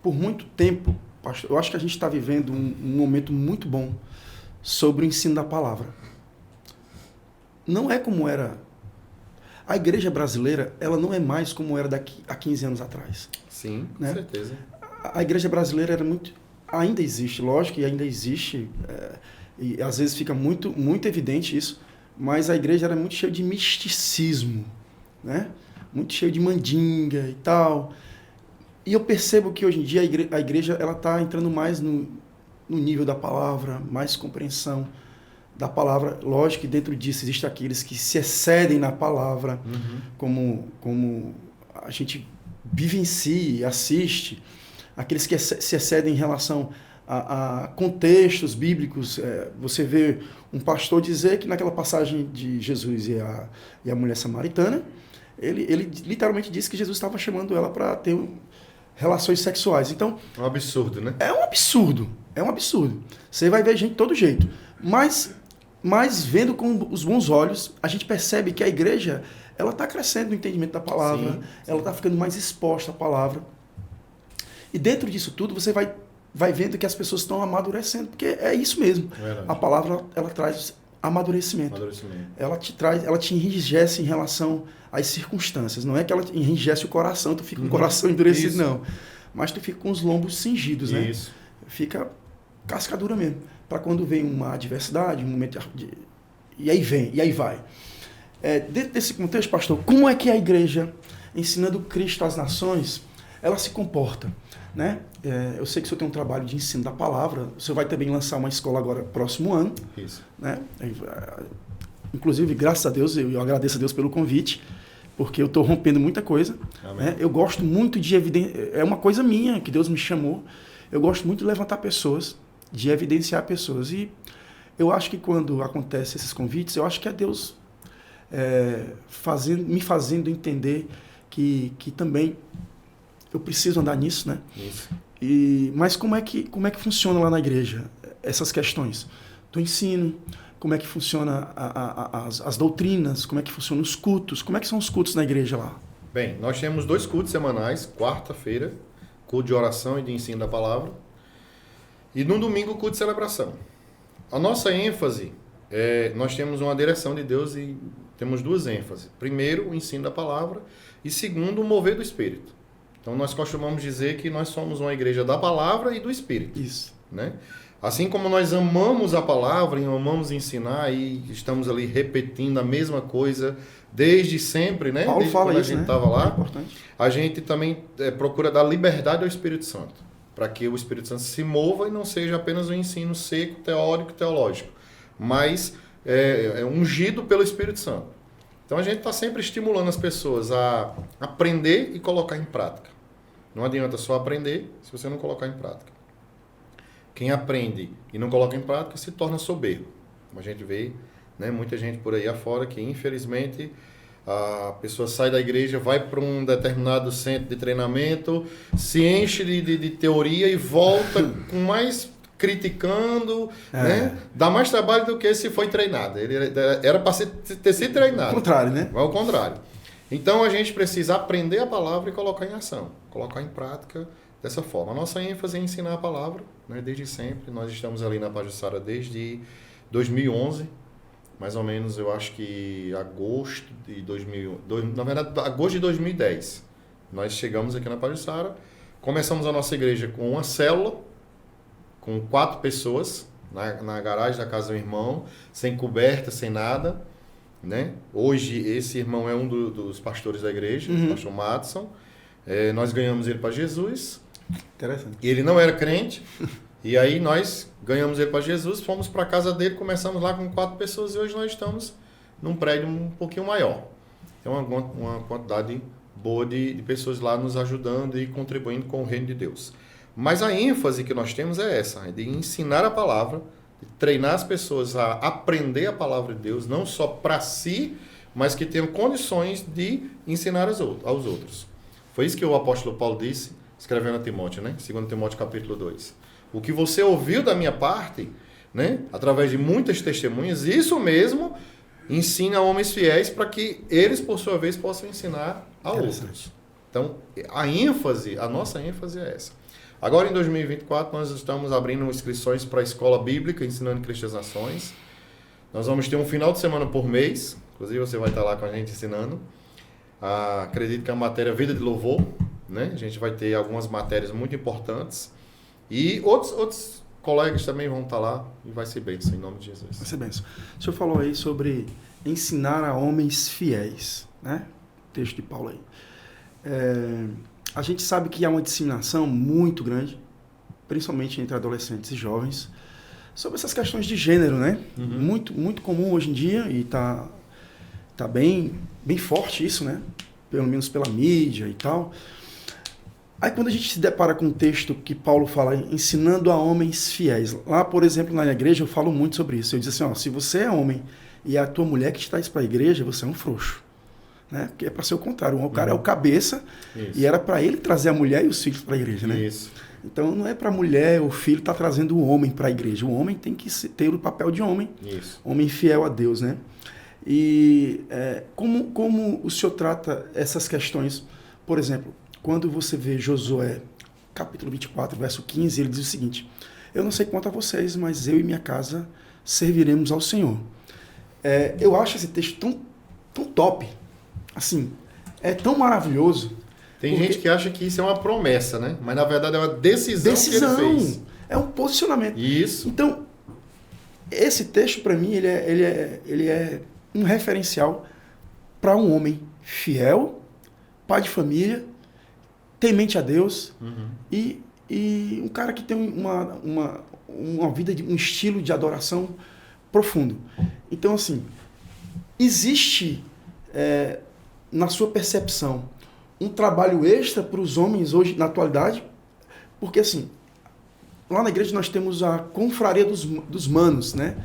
por muito tempo, pastor, eu acho que a gente está vivendo um momento muito bom sobre o ensino da palavra. Não é como era. A igreja brasileira, ela não é mais como era há 15 anos atrás. Sim, com né? certeza. A igreja brasileira era muito... Ainda existe, lógico que ainda existe, e às vezes fica muito, muito evidente isso, mas a igreja era muito cheia de misticismo, né? Muito cheia de mandinga e tal. E eu percebo que hoje em dia a igreja ela está entrando mais no nível da palavra, mais compreensão da palavra. Lógico que dentro disso existem aqueles que se excedem na palavra, como a gente vivencia, assiste, aqueles que se excedem em relação a contextos bíblicos. Você vê um pastor dizer que naquela passagem de Jesus e a mulher samaritana, ele literalmente disse que Jesus estava chamando ela para ter relações sexuais. Então, É um absurdo, né? é um absurdo. É um absurdo. Você vai ver gente de todo jeito. Mas vendo com os bons olhos, a gente percebe que a igreja ela está crescendo no entendimento da palavra, ela está ficando mais exposta à palavra. E dentro disso tudo, você vai vendo que as pessoas estão amadurecendo, porque é isso mesmo. Verdade. A palavra ela traz amadurecimento. Ela te enrijece em relação às circunstâncias. Não é que ela enrijece o coração, tu fica com o coração endurecido, Isso. não. Mas tu fica com os lombos cingidos, né? Isso. Fica cascadura mesmo. Para quando vem uma adversidade, um momento e aí vem, e aí vai. Dentro desse contexto, pastor, como é que a igreja, ensinando Cristo às nações, ela se comporta? Né? Eu sei que o senhor tem um trabalho de ensino da palavra, o senhor vai também lançar uma escola agora, próximo ano. Isso. Né? Inclusive, graças a Deus, eu agradeço a Deus pelo convite, porque eu estou rompendo muita coisa. Né? Eu gosto muito de evidenciar, é uma coisa minha, que Deus me chamou, eu gosto muito de levantar pessoas, de evidenciar pessoas. E eu acho que quando acontecem esses convites, eu acho que é Deus me fazendo entender que também eu preciso andar nisso, né? Isso. Mas como é que funciona lá na igreja essas questões do ensino? Como é que funciona as doutrinas? Como é que funcionam os cultos? Como é que são os cultos na igreja lá? Bem, nós temos 2 cultos semanais, quarta-feira, culto de oração e de ensino da palavra, e no domingo, culto de celebração. A nossa ênfase, nós temos uma direção de Deus e temos 2 ênfases. Primeiro, o ensino da palavra, e segundo, o mover do Espírito. Então, nós costumamos dizer que nós somos uma igreja da palavra e do Espírito. Isso. Né? Assim como nós amamos a palavra e amamos ensinar e estamos ali repetindo a mesma coisa desde sempre, né? Paulo desde fala quando isso, a gente né? estava lá, É importante. a gente também procura dar liberdade ao Espírito Santo, para que o Espírito Santo se mova e não seja apenas um ensino seco, teórico, teológico, mas ungido pelo Espírito Santo. Então a gente está sempre estimulando as pessoas a aprender e colocar em prática. Não adianta só aprender se você não colocar em prática. Quem aprende e não coloca em prática se torna soberbo. Como a gente vê, né, muita gente por aí afora que, infelizmente, A pessoa sai da igreja, vai para um determinado centro de treinamento, se enche de teoria e volta com mais criticando, né? Dá mais trabalho do que se foi treinado. Ele era para ter sido treinado. Ao contrário, né? Ao contrário. Então a gente precisa aprender a palavra e colocar em ação, colocar em prática dessa forma. A nossa ênfase é ensinar a palavra, né? Desde sempre. Nós estamos ali na Pajuçara desde 2011, mais ou menos, eu acho que agosto de 2010. Nós chegamos aqui na Pajuçara, começamos a nossa igreja com uma célula, com 4 pessoas, na garagem da casa do irmão, sem coberta, sem nada, né? Hoje esse irmão é um dos pastores da igreja, o pastor Madison. Nós ganhamos ele para Jesus. Interessante. Ele não era crente, e aí nós ganhamos ele para Jesus, fomos para a casa dele, começamos lá com 4 pessoas e hoje nós estamos num prédio um pouquinho maior. Então uma quantidade boa de pessoas lá nos ajudando e contribuindo com o reino de Deus. Mas a ênfase que nós temos é essa, de ensinar a palavra, de treinar as pessoas a aprender a palavra de Deus, não só para si, mas que tenham condições de ensinar aos outros. Foi isso que o apóstolo Paulo disse, escrevendo a Timóteo, né? 2 Timóteo capítulo 2. O que você ouviu da minha parte, né? Através de muitas testemunhas, isso mesmo ensina a homens fiéis para que eles, por sua vez, possam ensinar a outros. Então, a nossa ênfase é essa. Agora, em 2024, nós estamos abrindo inscrições para a escola bíblica, ensinando cristianizações. Nós vamos ter um final de semana por mês, inclusive você vai estar lá com a gente ensinando. Acredito que a matéria Vida de Louvor, né? A gente vai ter algumas matérias muito importantes. E outros colegas também vão estar lá e vai ser bênção, em nome de Jesus. Vai ser bênção. O senhor falou aí sobre ensinar a homens fiéis, né? Texto de Paulo aí. A gente sabe que há uma disseminação muito grande, principalmente entre adolescentes e jovens, sobre essas questões de gênero, né? Muito, muito comum hoje em dia e tá bem forte isso, né? Pelo menos pela mídia e tal. Aí quando a gente se depara com um texto que Paulo fala ensinando a homens fiéis, lá, por exemplo, na igreja eu falo muito sobre isso. Eu digo assim, se você é homem e é a tua mulher que te traz para a igreja, você é um frouxo. Né? Porque é para ser o contrário. O cara é o cabeça. Isso. E era para ele trazer a mulher e os filhos para a igreja. Né? Isso. Então não é para a mulher, o filho estar trazendo o homem para a igreja. O homem tem que ter o papel de homem. Isso. Homem fiel a Deus. Né? E como o senhor trata essas questões? Por exemplo, quando você vê Josué, capítulo 24, verso 15, ele diz o seguinte: eu não sei quanto a vocês, mas eu e minha casa serviremos ao Senhor. Eu acho esse texto tão top. Assim, é tão maravilhoso. Tem gente que acha que isso é uma promessa, né? Mas na verdade é uma decisão que ele fez. É um posicionamento. Isso. Então, esse texto para mim ele é um referencial para um homem fiel, pai de família, temente a Deus e um cara que tem uma vida, um estilo de adoração profundo. Então, assim, existe na sua percepção um trabalho extra para os homens hoje, na atualidade? Porque, assim, lá na igreja nós temos a Confraria dos Manos, né?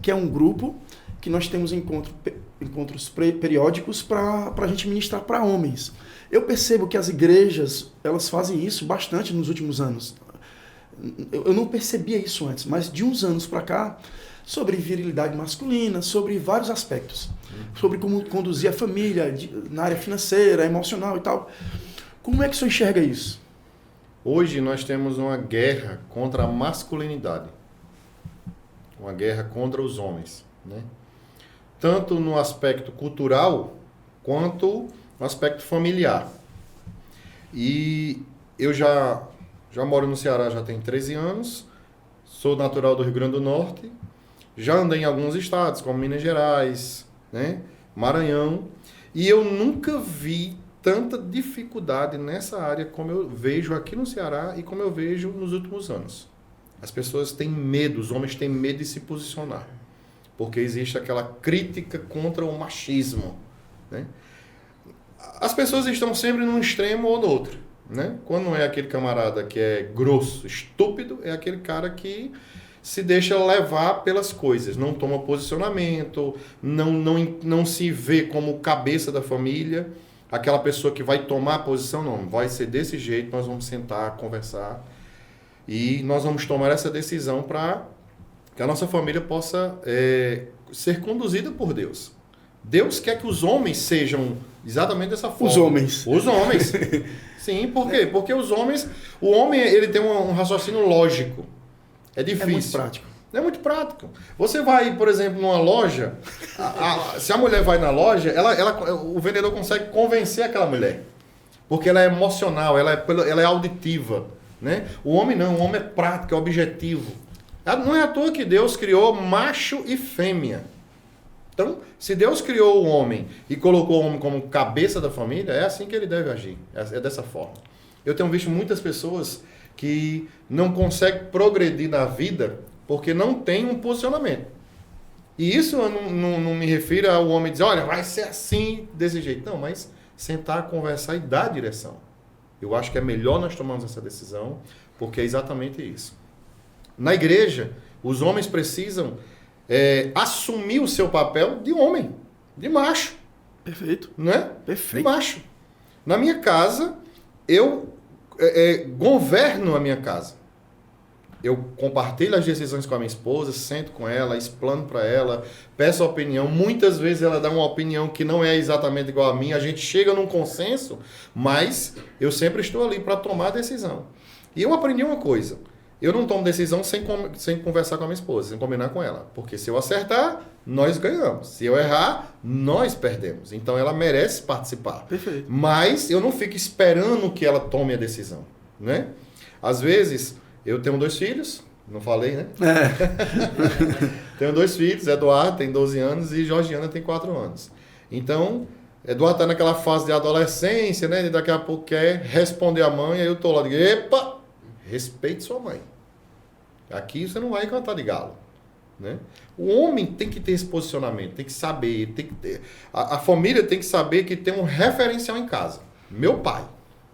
Que é um grupo que nós temos encontros periódicos para a gente ministrar para homens. Eu percebo que as igrejas, elas fazem isso bastante nos últimos anos. Eu não percebia isso antes, mas de uns anos para cá, sobre virilidade masculina, sobre vários aspectos. Sobre como conduzir a família, na área financeira, emocional e tal. Como é que o senhor enxerga isso? Hoje nós temos uma guerra contra a masculinidade. Uma guerra contra os homens, né? Tanto no aspecto cultural, quanto no aspecto familiar. E eu já moro no Ceará já tem 13 anos, sou natural do Rio Grande do Norte, já andei em alguns estados, como Minas Gerais, né, Maranhão, e eu nunca vi tanta dificuldade nessa área como eu vejo aqui no Ceará e como eu vejo nos últimos anos. As pessoas têm medo, os homens têm medo de se posicionar, porque existe aquela crítica contra o machismo, né? As pessoas estão sempre num extremo ou no outro, né? Quando não é aquele camarada que é grosso, estúpido, é aquele cara que se deixa levar pelas coisas, não toma posicionamento, não se vê como cabeça da família, aquela pessoa que vai tomar posição, não, vai ser desse jeito, nós vamos sentar, conversar e nós vamos tomar essa decisão para que a nossa família possa ser conduzida por Deus. Deus quer que os homens sejam exatamente dessa forma. Os homens. Os homens. Sim, por quê? Porque o homem ele tem um raciocínio lógico. É difícil. É muito prático. É muito prático. Você vai, por exemplo, numa loja, se a mulher vai na loja, o vendedor consegue convencer aquela mulher. Porque ela é emocional, ela é auditiva. Né? O homem não, o homem é prático, é objetivo. Não é à toa que Deus criou macho e fêmea. Então, se Deus criou o homem e colocou o homem como cabeça da família, é assim que ele deve agir. É dessa forma. Eu tenho visto muitas pessoas que não conseguem progredir na vida porque não tem um posicionamento. E isso eu não me refiro ao homem dizer, olha, vai ser assim, desse jeito. Não, mas sentar, conversar e dar direção. Eu acho que é melhor nós tomarmos essa decisão, porque é exatamente isso. Na igreja, os homens precisam assumir o seu papel de homem, de macho. Perfeito. Não é? Perfeito. De macho. Na minha casa, eu governo a minha casa. Eu compartilho as decisões com a minha esposa, sento com ela, explano para ela, peço a opinião. Muitas vezes ela dá uma opinião que não é exatamente igual a minha. A gente chega num consenso, mas eu sempre estou ali para tomar a decisão. E eu aprendi uma coisa. Eu não tomo decisão sem conversar com a minha esposa, sem combinar com ela. Porque se eu acertar, nós ganhamos. Se eu errar, nós perdemos. Então ela merece participar. Perfeito. Mas eu não fico esperando que ela tome a decisão. Né? Às vezes, eu tenho 2 filhos, não falei, né? Tenho 2 filhos, Eduardo tem 12 anos e Georgiana tem 4 anos. Então, Eduardo está naquela fase de adolescência, né? E daqui a pouco quer responder a mãe, aí eu estou lá, digo, epa! Respeite sua mãe. Aqui você não vai cantar de galo. Né? O homem tem que ter esse posicionamento, tem que saber, tem que ter. A família tem que saber que tem um referencial em casa. Meu pai.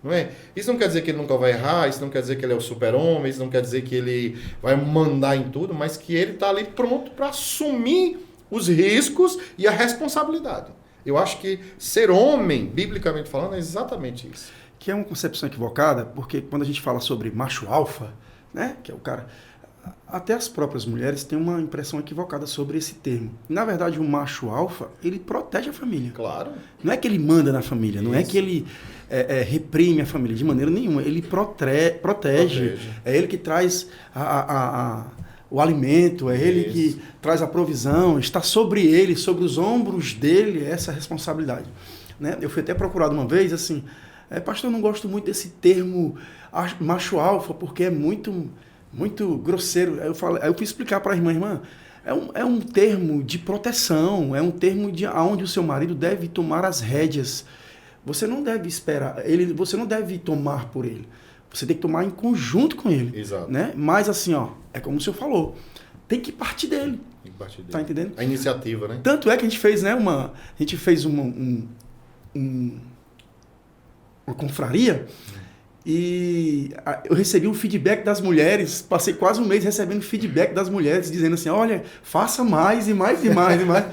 Não é? Isso não quer dizer que ele nunca vai errar, isso não quer dizer que ele é o super-homem, isso não quer dizer que ele vai mandar em tudo, mas que ele está ali pronto para assumir os riscos e a responsabilidade. Eu acho que ser homem, biblicamente falando, é exatamente isso. Que é uma concepção equivocada, porque quando a gente fala sobre macho alfa, né, que é o cara, até as próprias mulheres têm uma impressão equivocada sobre esse termo. Na verdade, o macho alfa, ele protege a família. Claro. Não é que ele manda na família, não é que ele reprime a família de maneira nenhuma, ele protege. É ele que traz o alimento, é ele que traz a provisão, está sobre ele, sobre os ombros dele essa responsabilidade. Né? Eu fui até procurado uma vez, assim, pastor, eu não gosto muito desse termo macho alfa, porque é muito grosseiro. Aí eu fui explicar para a irmã, é um termo de proteção, é um termo onde o seu marido deve tomar as rédeas. Você não deve esperar, você não deve tomar por ele. Você tem que tomar em conjunto com ele. Exato. Né? Mas assim, é como o senhor falou, tem que partir dele. Tem que partir dele. Tá entendendo? A iniciativa, né? Tanto é que a gente fez, né, uma confraria e eu recebi um feedback das mulheres, passei quase um mês recebendo feedback das mulheres, dizendo assim, olha, faça mais e mais e mais e mais,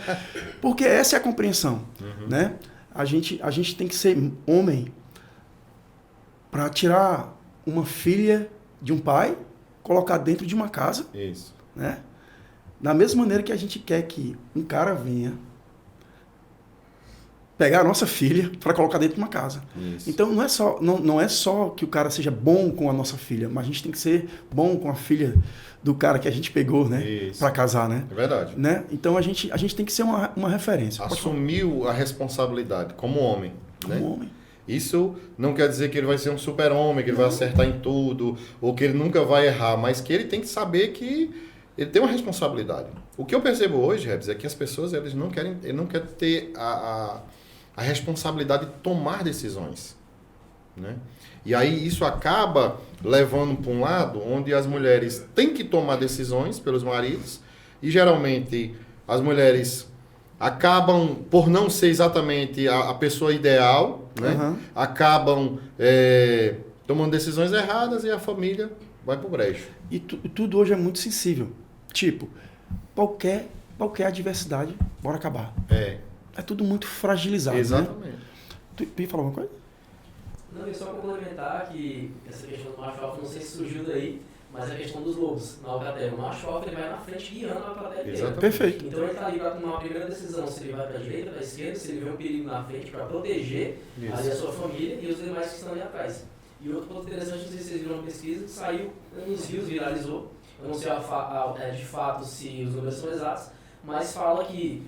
porque essa é a compreensão, né? A gente tem que ser homem para tirar uma filha de um pai, colocar dentro de uma casa, Isso. né? Da mesma maneira que a gente quer que um cara venha pegar a nossa filha para colocar dentro de uma casa. Isso. Então não é só que o cara seja bom com a nossa filha, mas a gente tem que ser bom com a filha do cara que a gente pegou, né, para casar, né? É verdade. Né? Então a gente tem que ser uma referência. Assumiu a responsabilidade como homem, como né? homem. Isso não quer dizer que ele vai ser um super-homem, que ele vai acertar em tudo, ou que ele nunca vai errar, mas que ele tem que saber que ele tem uma responsabilidade. O que eu percebo hoje, Rebs, é que as pessoas ele não querem ter a responsabilidade de tomar decisões, né? E aí isso acaba levando para um lado onde as mulheres têm que tomar decisões pelos maridos e geralmente as mulheres acabam por não ser exatamente a pessoa ideal, né? Acabam tomando decisões erradas e a família vai para o brejo. E tudo hoje é muito sensível. Tipo, qualquer adversidade, bora acabar. É tudo muito fragilizado, Exatamente. né? Tu ia falar alguma coisa? Não, e só complementar que essa questão do macho alfa, não sei se surgiu daí, mas a questão dos lobos na alcateia. O macho alfa ele vai na frente guiando a plateia inteira. Exatamente. Perfeito. Então ele está ali para tomar uma primeira decisão, se ele vai para a direita, para a esquerda, se ele vê um perigo na frente para proteger ali a sua família e os demais que estão ali atrás. E outro ponto interessante, não sei se vocês viram uma pesquisa, que saiu nos rios, viralizou, eu não sei de fato se os números são exatos, mas fala que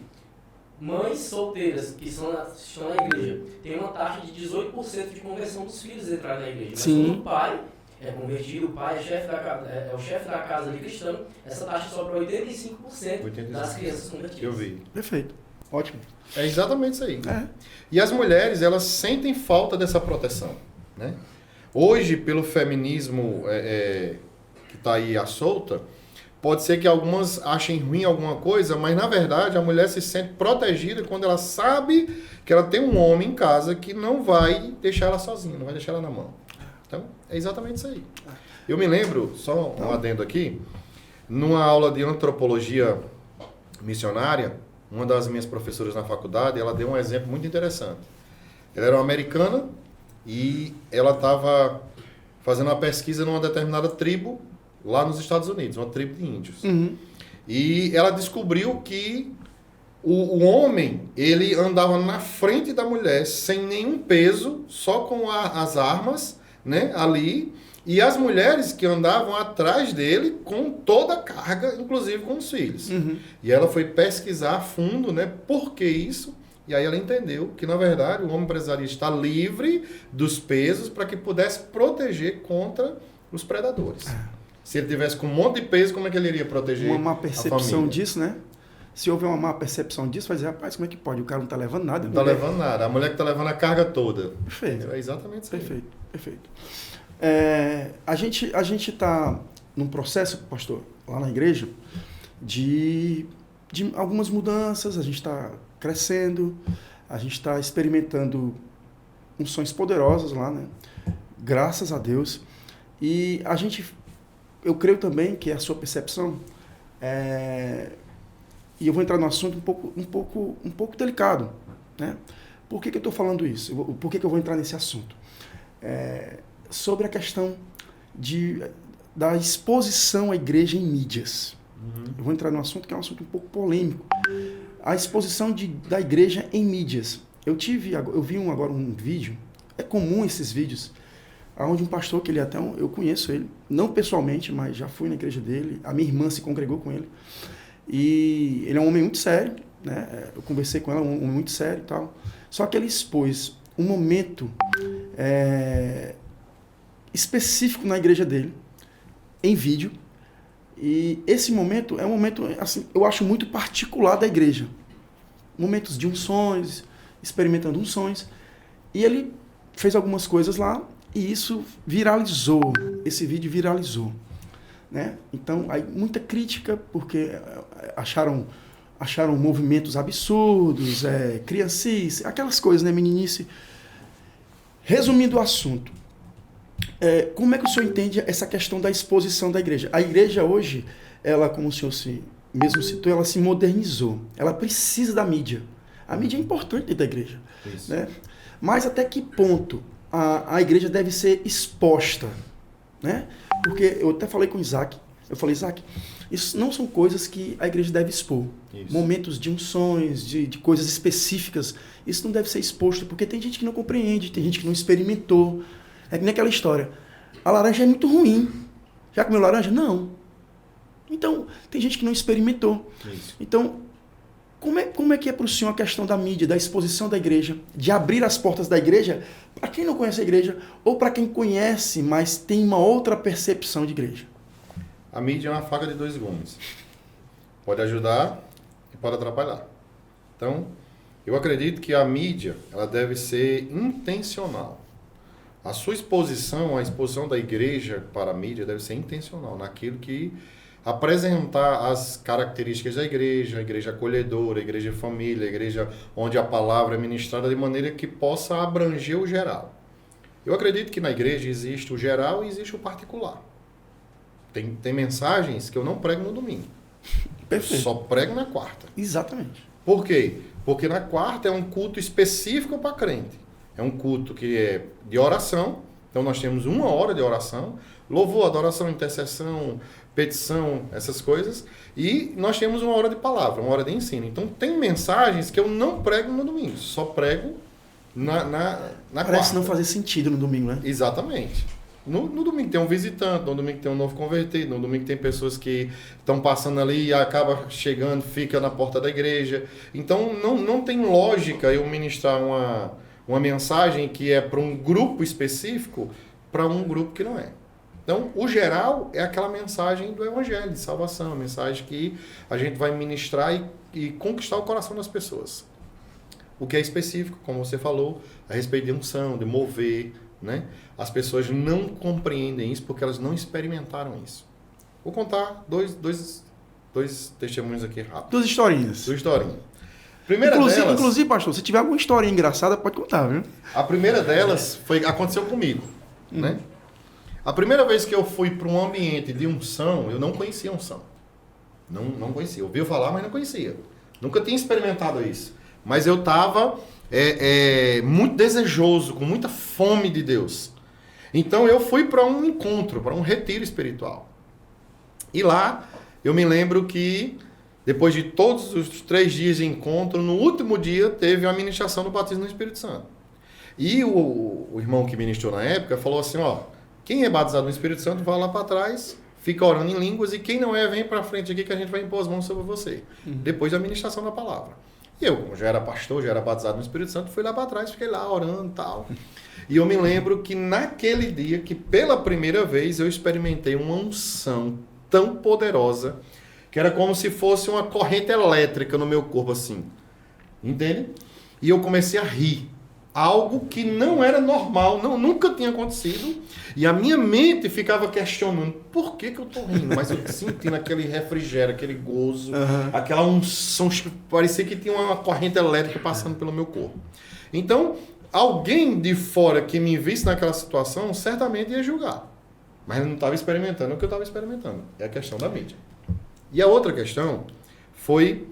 mães solteiras que estão na igreja têm uma taxa de 18% de conversão dos filhos entrarem na igreja. Mas Sim. quando o pai é convertido, o pai é o chefe da casa ali cristão, essa taxa sobe para 85% das crianças convertidas. Eu vi. Perfeito. Ótimo. É exatamente isso aí. É. E as mulheres, elas sentem falta dessa proteção, né? Hoje, pelo feminismo que está aí à solta, pode ser que algumas achem ruim alguma coisa, mas na verdade a mulher se sente protegida quando ela sabe que ela tem um homem em casa que não vai deixar ela sozinha, não vai deixar ela na mão. Então, é exatamente isso aí. Eu me lembro, só um adendo aqui, numa aula de antropologia missionária, uma das minhas professoras na faculdade, ela deu um exemplo muito interessante. Ela era uma americana e ela estava fazendo uma pesquisa numa determinada tribo lá nos Estados Unidos, uma tribo de índios. Uhum. E ela descobriu que o homem, ele andava na frente da mulher sem nenhum peso, só com as armas, né, ali, e as mulheres que andavam atrás dele com toda a carga, inclusive com os filhos. Uhum. E ela foi pesquisar a fundo, né, por que isso, e aí ela entendeu que, na verdade, o homem precisaria estar livre dos pesos para que pudesse proteger contra os predadores. Se ele tivesse com um monte de peso, como é que ele iria proteger Uma má a percepção família? disso, né? Se houver uma má percepção disso, vai dizer, rapaz, como é que pode? O cara não está levando nada. Não está levando nada. A mulher que está levando a carga toda. Perfeito. É exatamente isso aí. Perfeito, perfeito. A gente está num processo, pastor, lá na igreja, de algumas mudanças, a gente está crescendo, a gente está experimentando unções poderosas lá, né? Graças a Deus. E eu creio também que a sua percepção e eu vou entrar no assunto um pouco delicado, né? Por que eu estou falando isso? Por que eu vou entrar nesse assunto? Sobre a questão da exposição à igreja em mídias. Uhum. Eu vou entrar num assunto que é um assunto um pouco polêmico. A exposição da igreja em mídias. Eu vi agora um vídeo, é comum esses vídeos, onde um pastor, que ele eu conheço ele, não pessoalmente, mas já fui na igreja dele, a minha irmã se congregou com ele, e ele é um homem muito sério, né? Eu conversei com ela, um homem muito sério e tal, só que ele expôs um momento específico na igreja dele, em vídeo, e esse momento é um momento, assim, eu acho muito particular da igreja, momentos de unções, experimentando unções, e ele fez algumas coisas lá, e isso viralizou, esse vídeo viralizou, né? Então, aí muita crítica, porque acharam movimentos absurdos, criancice, aquelas coisas, né, meninice. Resumindo o assunto, como é que o senhor entende essa questão da exposição da igreja? A igreja hoje, ela, como o senhor mesmo citou, ela se modernizou, ela precisa da mídia. A mídia é importante dentro da igreja, né? Mas até que ponto a igreja deve ser exposta, né? Porque eu até falei com o Isaac, Isaac, isso não são coisas que a igreja deve expor. Isso. Momentos de unções, de coisas específicas, isso não deve ser exposto, porque tem gente que não compreende, tem gente que não experimentou. É que nem aquela história, a laranja é muito ruim. Já comeu laranja? Não. Então, tem gente que não experimentou. Isso. Então, como é que é para o senhor a questão da mídia, da exposição da igreja, de abrir as portas da igreja para quem não conhece a igreja ou para quem conhece, mas tem uma outra percepção de igreja? A mídia é uma faca de dois gumes. Pode ajudar e pode atrapalhar. Então, eu acredito que a mídia ela deve ser intencional. A sua exposição, a exposição da igreja para a mídia deve ser intencional, naquilo que apresentar as características da igreja, a igreja acolhedora, a igreja família, a igreja onde a palavra é ministrada de maneira que possa abranger o geral. Eu acredito que na igreja existe o geral e existe o particular. Tem mensagens que eu não prego no domingo. Perfeito. Só prego na quarta. Exatamente. Por quê? Porque na quarta é um culto específico para crente. É um culto que é de oração. Então nós temos 1 hora de oração. Louvor, adoração, intercessão, petição, essas coisas. E nós temos 1 hora de palavra, 1 hora de ensino. Então tem mensagens que eu não prego no domingo. Só prego na Parece quarta. não fazer sentido no domingo, né? Exatamente. No domingo tem um visitante, no domingo tem um novo convertido, no domingo tem pessoas que estão passando ali e acaba chegando, fica na porta da igreja. Então não tem lógica eu ministrar uma mensagem que é para um grupo específico para um grupo que não é. Então, o geral é aquela mensagem do evangelho, de salvação, a mensagem que a gente vai ministrar e conquistar o coração das pessoas. O que é específico, como você falou, a respeito de unção, de mover, né? As pessoas não compreendem isso porque elas não experimentaram isso. Vou contar dois testemunhos aqui rápido. 2 historinhas. 2 historinhas. Primeira delas, Inclusive, pastor, se tiver alguma historinha engraçada, pode contar, viu? a primeira delas aconteceu comigo, né? A primeira vez que eu fui para um ambiente de unção, eu não conhecia unção. Não conhecia. Ouvi falar, mas não conhecia. Nunca tinha experimentado isso. Mas eu estava muito desejoso, com muita fome de Deus. Então eu fui para um encontro, para um retiro espiritual. E lá eu me lembro que depois de todos os 3 dias de encontro, no último dia teve a ministração do batismo no Espírito Santo. E o irmão que ministrou na época falou assim, quem é batizado no Espírito Santo vai lá para trás, fica orando em línguas, e quem não é, vem para frente aqui que a gente vai impor as mãos sobre você. Depois da ministração da palavra. E eu, como já era pastor, já era batizado no Espírito Santo, fui lá para trás, fiquei lá orando e tal. E eu me lembro que naquele dia, que pela primeira vez eu experimentei uma unção tão poderosa, que era como se fosse uma corrente elétrica no meu corpo, assim. Entende? E eu comecei a rir. Algo que não era normal, nunca tinha acontecido. E a minha mente ficava questionando, por que eu estou rindo? Mas eu sentindo aquele refrigério, aquele gozo, aquela unção, parecia que tinha uma corrente elétrica passando pelo meu corpo. Então, alguém de fora que me visse naquela situação, certamente ia julgar. Mas eu não estava experimentando o que eu estava experimentando. É a questão da mídia. E a outra questão foi...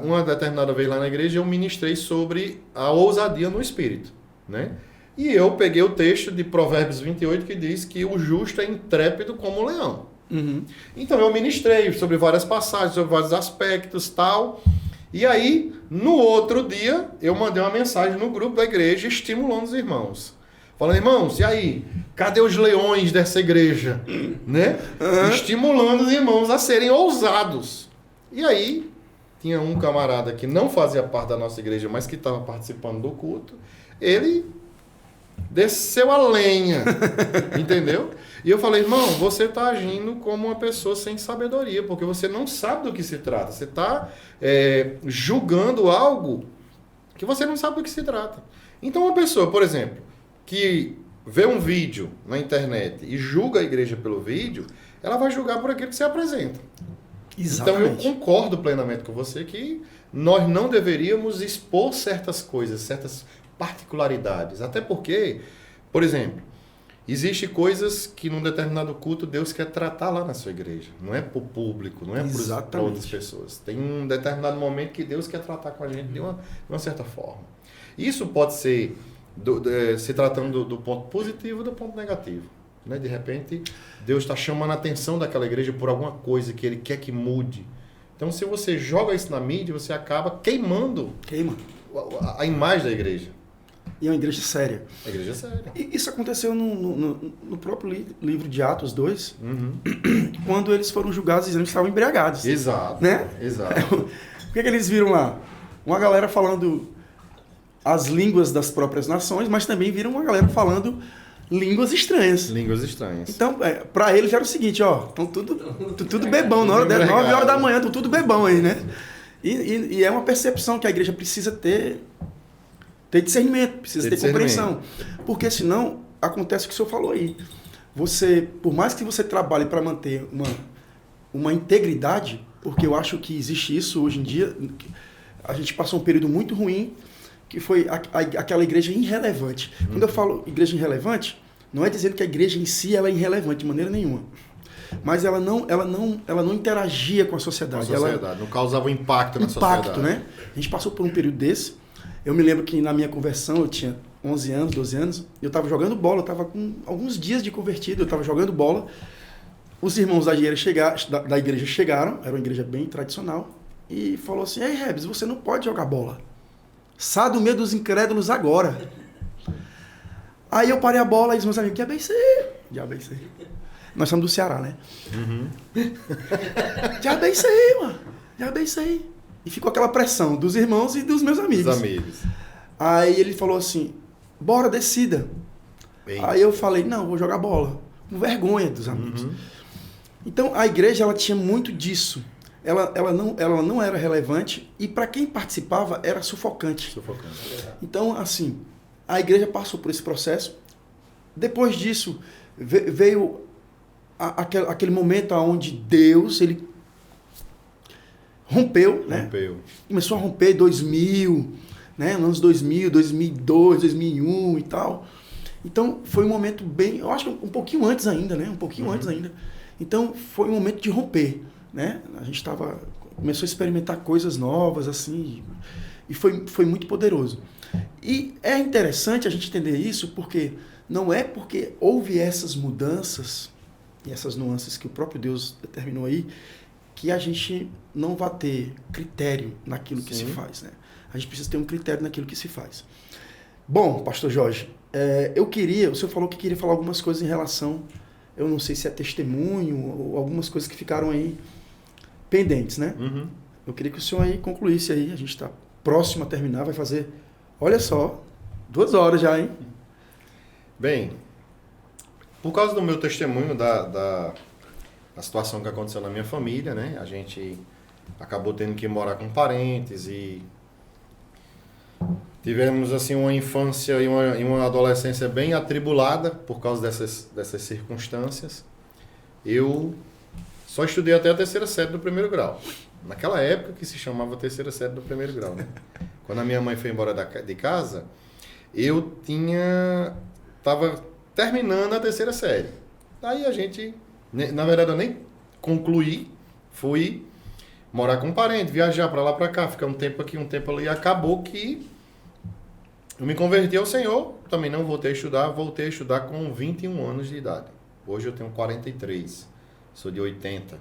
uma determinada vez lá na igreja eu ministrei sobre a ousadia no espírito, né? E eu peguei o texto de Provérbios 28 que diz que o justo é intrépido como o leão. Então eu ministrei sobre várias passagens, sobre vários aspectos, tal. E aí, no outro dia, eu mandei uma mensagem no grupo da igreja estimulando os irmãos. Falando, irmãos, e aí? Cadê os leões dessa igreja? Né? Estimulando os irmãos a serem ousados. E aí, tinha um camarada que não fazia parte da nossa igreja, mas que estava participando do culto. Ele desceu a lenha, entendeu? E eu falei, irmão, você está agindo como uma pessoa sem sabedoria, porque você não sabe do que se trata. Você está julgando algo que você não sabe do que se trata. Então, uma pessoa, por exemplo, que vê um vídeo na internet e julga a igreja pelo vídeo, ela vai julgar por aquilo que você apresenta. Exatamente. Então eu concordo plenamente com você que nós não deveríamos expor certas coisas, certas particularidades. Até porque, por exemplo, existem coisas que num determinado culto Deus quer tratar lá na sua igreja. Não é para o público, não é para outras pessoas. Tem um determinado momento que Deus quer tratar com a gente de uma certa forma. Isso pode ser se tratando do ponto positivo e do ponto negativo. Né? De repente, Deus está chamando a atenção daquela igreja por alguma coisa que Ele quer que mude. Então, se você joga isso na mídia, você acaba queimando a imagem da igreja. E é uma igreja séria. A igreja é séria. E isso aconteceu no próprio livro de Atos 2, quando eles foram julgados dizendo que estavam embriagados. Exato. Né? Exato. O que eles viram lá? Uma galera falando as línguas das próprias nações, mas também viram uma galera falando línguas estranhas. Línguas estranhas. Então, para eles era o seguinte, estão tudo bebão, na hora 9 horas da manhã, estão tudo bebão aí, né? E é uma percepção que a igreja precisa ter discernimento, precisa ter compreensão. Porque senão, acontece o que o senhor falou aí. Por mais que você trabalhe para manter uma integridade, porque eu acho que existe isso hoje em dia, a gente passou um período muito ruim, que foi aquela igreja irrelevante. Quando eu falo igreja irrelevante, não é dizendo que a igreja em si ela é irrelevante de maneira nenhuma. mas ela não interagia com a sociedade. Não causava um impacto na sociedade. Né? A gente passou por um período desse. Eu me lembro que na minha conversão, eu tinha 11 anos, 12 anos, eu estava jogando bola, eu estava com alguns dias de convertido, eu estava jogando bola. Os irmãos da igreja chegaram, era uma igreja bem tradicional, e falou assim: ei, Rebs, você não pode jogar bola. Sai do meio dos incrédulos agora. Aí eu parei a bola e os meus amigos: diabo é isso aí. Nós somos do Ceará, né? Uhum. Diabo é isso aí, mano. Diabo é isso aí. E ficou aquela pressão dos irmãos e dos meus amigos. Dos amigos. Aí ele falou assim: bora, decida. Bem. Aí eu falei: não, vou jogar bola. Com vergonha dos amigos. Uhum. Então a igreja, ela tinha muito disso. Ela não era relevante e para quem participava era sufocante. Então, assim, a igreja passou por esse processo. Depois disso, veio aquele momento onde Deus, ele rompeu, né? Começou a romper 2000, né? Anos 2000, 2002, 2001 e tal. Então, foi um momento bem... Eu acho que um pouquinho antes ainda, né? Antes ainda. Então, foi um momento de romper, né? A gente começou a experimentar coisas novas, assim, e foi muito poderoso. E é interessante a gente entender isso, porque não é porque houve essas mudanças e essas nuances que o próprio Deus determinou aí, que a gente não vai ter critério naquilo que se faz, né? A gente precisa ter um critério naquilo que se faz. Bom, pastor Jorge, o senhor falou que queria falar algumas coisas em relação, eu não sei se é testemunho ou algumas coisas que ficaram aí pendentes, né? Uhum. Eu queria que o senhor aí concluísse aí, a gente está próximo a terminar, vai fazer, olha só, 2 horas já, hein? Bem, por causa do meu testemunho da situação que aconteceu na minha família, né? A gente acabou tendo que morar com parentes e tivemos assim uma infância e uma adolescência bem atribulada por causa dessas circunstâncias. Eu só estudei até a 3ª série do 1º grau. Naquela época que se chamava 3ª série do 1º grau, né? Quando a minha mãe foi embora de casa, eu estava terminando a 3ª série. Aí a gente, na verdade eu nem concluí, fui morar com um parente, viajar para lá para cá, ficar um tempo aqui, um tempo ali, e acabou que eu me converti ao Senhor, também não voltei a estudar com 21 anos de idade. Hoje eu tenho 43, sou de 80.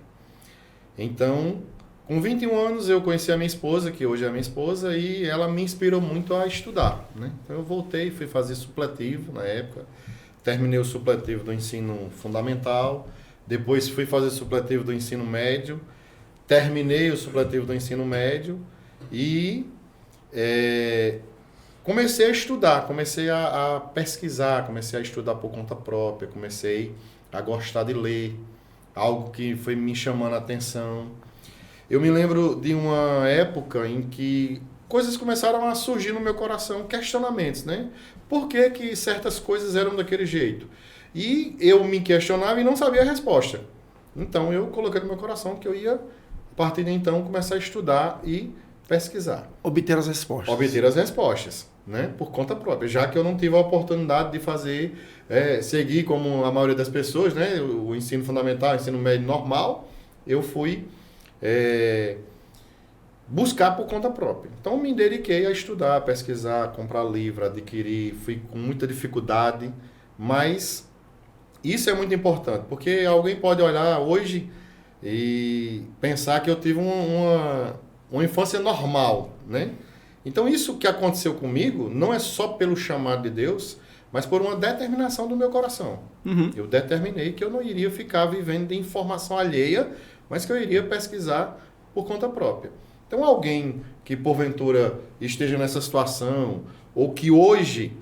Então, com 21 anos eu conheci a minha esposa, que hoje é a minha esposa, e ela me inspirou muito a estudar, né? Então eu voltei, fui fazer supletivo na época, terminei o supletivo do ensino fundamental, depois fui fazer supletivo do ensino médio, terminei o supletivo do ensino médio e comecei a estudar, comecei a pesquisar, comecei a estudar por conta própria, comecei a gostar de ler, algo que foi me chamando a atenção. Eu me lembro de uma época em que coisas começaram a surgir no meu coração, questionamentos, né? Por que certas coisas eram daquele jeito? E eu me questionava e não sabia a resposta. Então eu coloquei no meu coração que eu ia, a partir de então, começar a estudar e pesquisar. Obter as respostas. Obter as respostas, né? Por conta própria. Já que eu não tive a oportunidade de fazer, seguir como a maioria das pessoas, né? O ensino fundamental, o ensino médio normal, eu fui buscar por conta própria. Então me dediquei a estudar, a pesquisar, comprar livro, adquirir, fui com muita dificuldade, mas isso é muito importante, porque alguém pode olhar hoje e pensar que eu tive uma infância normal, né? Então isso que aconteceu comigo não é só pelo chamado de Deus, mas por uma determinação do meu coração. Uhum. Eu determinei que eu não iria ficar vivendo de informação alheia, mas que eu iria pesquisar por conta própria. Então alguém que porventura esteja nessa situação, ou que hoje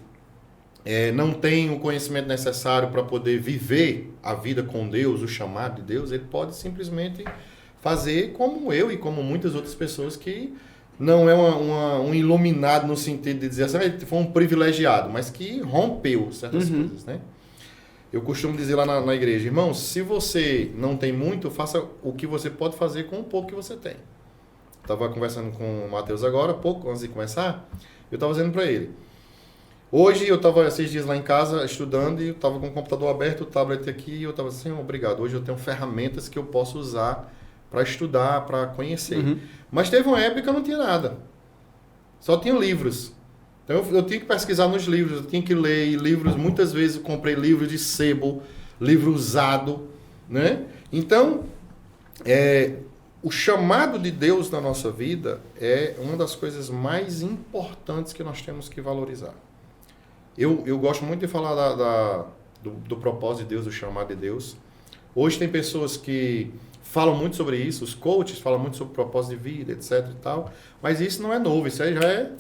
não tem o conhecimento necessário para poder viver a vida com Deus, o chamado de Deus, ele pode simplesmente fazer como eu e como muitas outras pessoas que não é um iluminado no sentido de dizer assim, ele foi um privilegiado, mas que rompeu certas coisas, né? Eu costumo dizer lá na igreja, irmãos, se você não tem muito, faça o que você pode fazer com o pouco que você tem. Estava conversando com o Matheus agora, pouco antes de começar, eu estava dizendo para ele, Hoje eu estava esses dias lá em casa estudando e eu estava com o computador aberto, o tablet aqui, e eu estava assim, obrigado, hoje eu tenho ferramentas que eu posso usar para estudar, para conhecer. Uhum. Mas teve uma época que eu não tinha nada. Só tinha livros. Então eu tinha que pesquisar nos livros, eu tinha que ler e livros. Muitas vezes eu comprei livros de sebo, livro usado, né? Então, o chamado de Deus na nossa vida é uma das coisas mais importantes que nós temos que valorizar. Eu gosto muito de falar do propósito de Deus, do chamado de Deus. Hoje tem pessoas que falam muito sobre isso, os coaches falam muito sobre propósito de vida, etc e tal, mas isso não é novo, isso aí já é,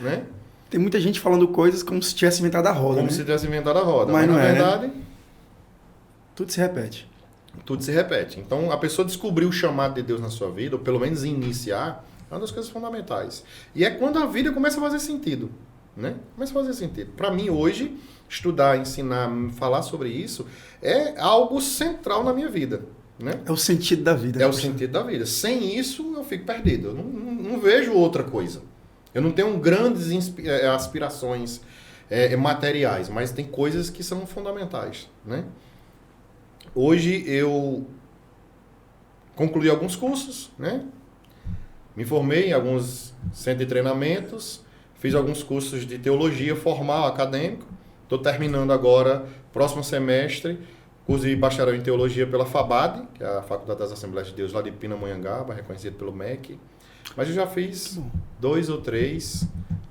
né? Tem muita gente falando coisas como se tivesse inventado a roda, Como né? se tivesse inventado a roda. Mas Mas não na é, verdade, né? Tudo se repete. tudo se repete. Então, a pessoa descobrir o chamado de Deus na sua vida, ou pelo menos iniciar, é uma das coisas fundamentais. E é quando a vida começa a fazer sentido, né? Começa a fazer sentido. Para mim, hoje, estudar, ensinar, falar sobre isso é algo central na minha vida, né? É o sentido da vida. É o sentido da vida. Sem isso, eu fico perdido. Eu não vejo outra coisa. Eu não tenho grandes aspirações materiais, mas tem coisas que são fundamentais, né? Hoje eu concluí alguns cursos, né? Me formei em alguns centros de treinamentos, fiz alguns cursos de teologia formal, acadêmico. Estou terminando agora, próximo semestre, curso de bacharel em teologia pela FABAD, que é a Faculdade das Assembleias de Deus lá de Pindamonhangaba, reconhecido pelo MEC. Mas eu já fiz 2 ou 3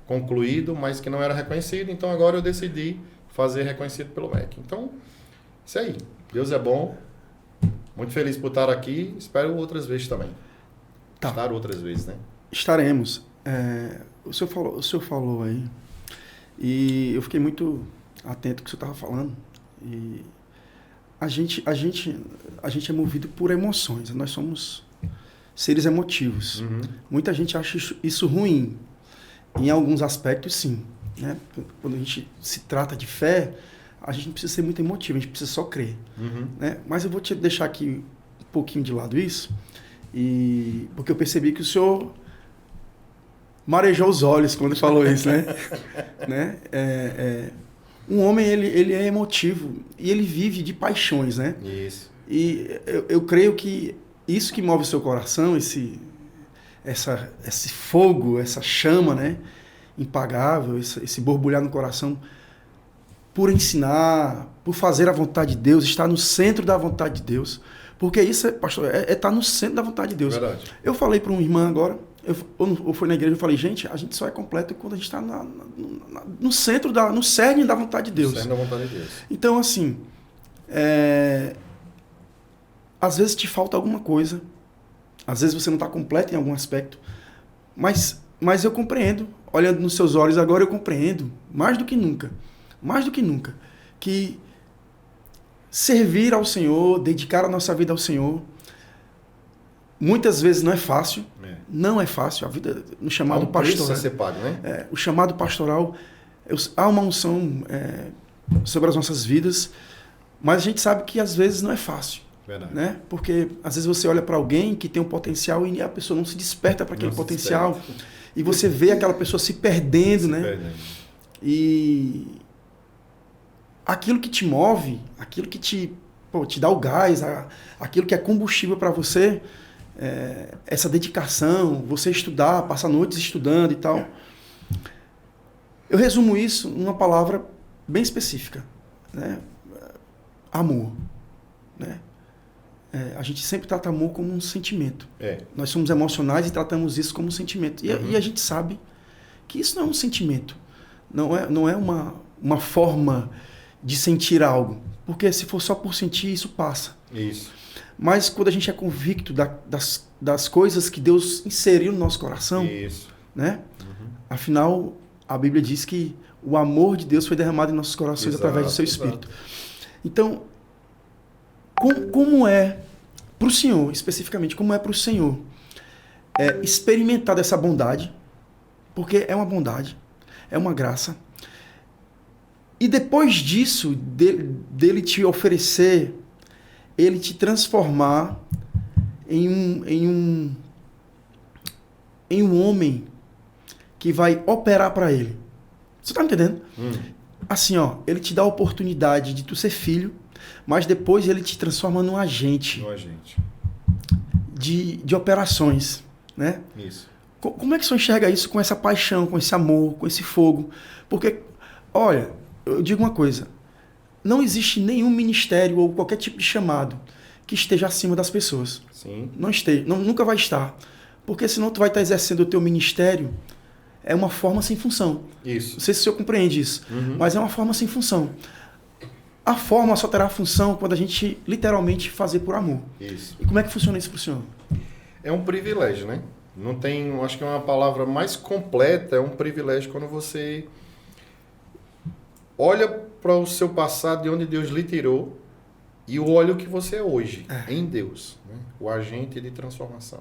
concluído, mas que não era reconhecido, então agora eu decidi fazer reconhecido pelo MEC. Então, isso aí. Deus é bom. Muito feliz por estar aqui. Espero outras vezes também. Tá. Estar outras vezes, né? Estaremos. O senhor falou aí, e eu fiquei muito atento ao que o senhor estava falando. E a gente é movido por emoções. Nós somos seres emotivos. Uhum. Muita gente acha isso ruim. Em alguns aspectos, sim, né? Quando a gente se trata de fé, a gente não precisa ser muito emotivo, a gente precisa só crer. Uhum. Né? Mas eu vou te deixar aqui um pouquinho de lado isso, porque eu percebi que o senhor marejou os olhos quando falou isso, né? Um homem, ele é emotivo e ele vive de paixões, né? Isso. E eu creio que isso que move o seu coração, esse fogo, essa chama, né? Impagável, esse borbulhar no coração, por ensinar, por fazer a vontade de Deus, estar no centro da vontade de Deus. Porque isso, pastor, estar no centro da vontade de Deus. Verdade. Eu falei para uma irmã agora, eu fui na igreja e falei, gente, a gente só é completo quando a gente está no centro, no cerne da vontade de Deus. No cerne da vontade de Deus. Então, assim, às vezes te falta alguma coisa, às vezes você não está completo em algum aspecto, mas eu compreendo, olhando nos seus olhos agora, eu compreendo, mais do que nunca, que servir ao Senhor, dedicar a nossa vida ao Senhor, muitas vezes não é fácil, não é fácil, a vida no chamado pastoral, ser pago, né? O chamado pastoral, há uma unção sobre as nossas vidas, mas a gente sabe que às vezes não é fácil. Verdade. Né? Porque às vezes você olha para alguém que tem um potencial e a pessoa não se desperta para aquele potencial e você vê aquela pessoa se perdendo, né? E aquilo que te move, aquilo que te dá o gás, aquilo que é combustível para você, essa dedicação, você estudar, passar noites estudando e tal. Eu resumo isso numa palavra bem específica, né? Amor, né? A gente sempre trata amor como um sentimento. Nós somos emocionais e tratamos isso como um sentimento. E a gente sabe que isso não é um sentimento. Não é uma forma de sentir algo. Porque se for só por sentir, isso passa. Isso. Mas quando a gente é convicto das coisas que Deus inseriu no nosso coração, isso, né? Afinal, a Bíblia diz que o amor de Deus foi derramado em nossos corações através do seu Espírito. Então, como é para o Senhor, especificamente, como é para o Senhor experimentar dessa bondade, porque é uma bondade, é uma graça, e depois disso, dele te oferecer, ele te transformar em um homem que vai operar para ele, Você tá me entendendo? Assim, ó, ele te dá a oportunidade de tu ser filho, mas depois ele te transforma num agente de operações, né? Isso. Como é que o senhor enxerga isso com essa paixão, com esse amor, com esse fogo? Porque, olha, eu digo uma coisa, não existe nenhum ministério ou qualquer tipo de chamado que esteja acima das pessoas. Sim. Não esteja, nunca vai estar. Porque senão tu vai estar exercendo o teu ministério, é uma forma sem função. Isso. Não sei se o senhor compreende isso, mas é uma forma sem função. A forma só terá função quando a gente literalmente fazer por amor. Isso. E como é que funciona isso para o senhor? É um privilégio, né? Não tem, acho que é uma palavra mais completa, é um privilégio quando você olha para o seu passado, de onde Deus lhe tirou, e olha o que você é hoje, em Deus, né? O agente de transformação.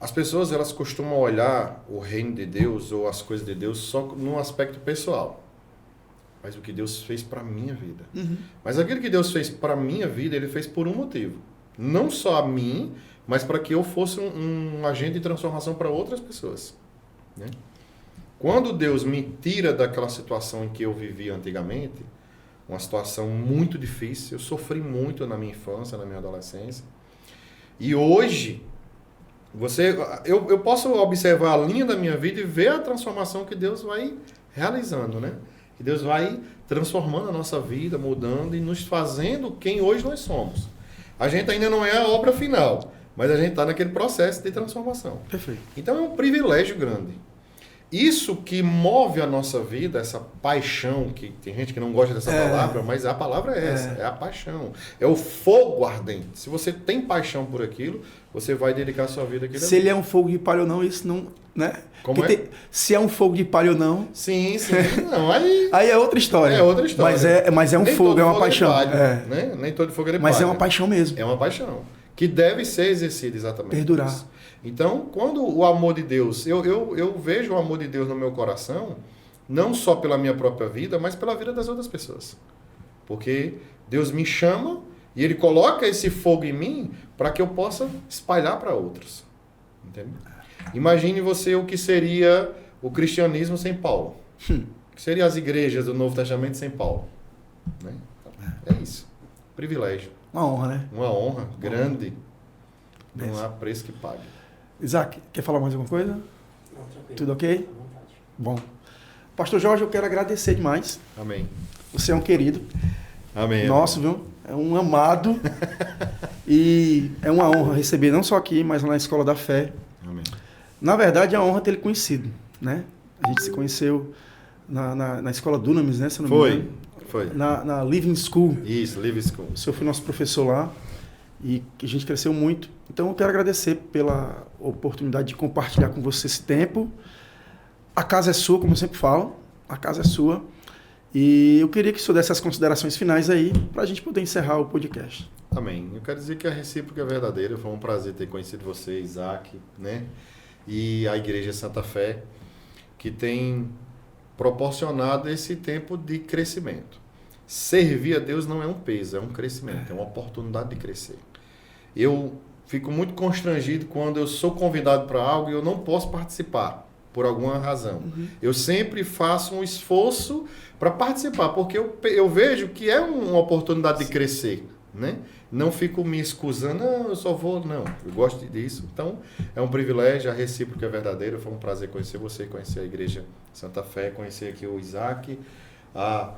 As pessoas, elas costumam olhar o reino de Deus ou as coisas de Deus só num aspecto pessoal. Mas o que Deus fez para a minha vida. Mas aquilo que Deus fez para a minha vida, Ele fez por um motivo. Não só a mim, mas para que eu fosse um agente de transformação para outras pessoas, né? Quando Deus me tira daquela situação em que eu vivia antigamente, uma situação muito difícil, eu sofri muito na minha infância, na minha adolescência, e hoje, eu posso observar a linha da minha vida e ver a transformação que Deus vai realizando, né? Que Deus vai transformando a nossa vida, mudando e nos fazendo quem hoje nós somos. A gente ainda não é a obra final, mas a gente está naquele processo de transformação. Perfeito. Então é um privilégio grande. Isso que move a nossa vida, essa paixão, que tem gente que não gosta dessa palavra, mas a palavra é essa, é a paixão. É o fogo ardente. Se você tem paixão por aquilo, você vai dedicar a sua vida àquilo. Se ele é um fogo de palha ou não, isso não... Né? Como é? Se é um fogo de palha ou não... Sim. Não, aí é outra história. É outra história. Mas é um fogo, é uma paixão. Né? Nem todo fogo é de palha. Mas é uma paixão mesmo. É uma paixão. Que deve ser exercida exatamente. Perdurar. Isso. Então, quando o amor de Deus... Eu vejo o amor de Deus no meu coração, não só pela minha própria vida, mas pela vida das outras pessoas. Porque Deus me chama e Ele coloca esse fogo em mim para que eu possa espalhar para outros. Entende? Imagine você o que seria o cristianismo sem Paulo. O que seriam as igrejas do Novo Testamento sem Paulo. Né? É isso. Privilégio. Uma honra, né? Uma honra grande. Não há preço que pague. Isaac, quer falar mais alguma coisa? Não, tranquilo. Tudo ok? Bom. Pastor Jorge, eu quero agradecer demais. Amém. Você é um querido. Amém. Nosso, viu? É um amado. E é uma honra receber, não só aqui, mas na Escola da Fé. Amém. Na verdade, é uma honra ter ele conhecido, né? A gente se conheceu na Escola Dunamis, né? Se não me engano. Foi. Na Living School. Isso, Living School. O senhor foi nosso professor lá e que a gente cresceu muito. Então, eu quero agradecer pela oportunidade de compartilhar com você esse tempo. A casa é sua, como eu sempre falo. A casa é sua. E eu queria que o senhor desse as considerações finais aí para a gente poder encerrar o podcast. Amém. Eu quero dizer que a recíproca é verdadeira. Foi um prazer ter conhecido você, Isaac, né? E a Igreja Santa Fé, que tem proporcionado esse tempo de crescimento. Servir a Deus não é um peso, é um crescimento, é uma oportunidade de crescer. Eu fico muito constrangido quando eu sou convidado para algo e eu não posso participar, por alguma razão. Eu sempre faço um esforço para participar, porque eu vejo que é uma oportunidade de crescer, né? Não fico me excusando, não, eu só vou, não, eu gosto disso. Então, é um privilégio, a recíproca é verdadeira, foi um prazer conhecer você, conhecer a Igreja Santa Fé, conhecer aqui o Isaac, a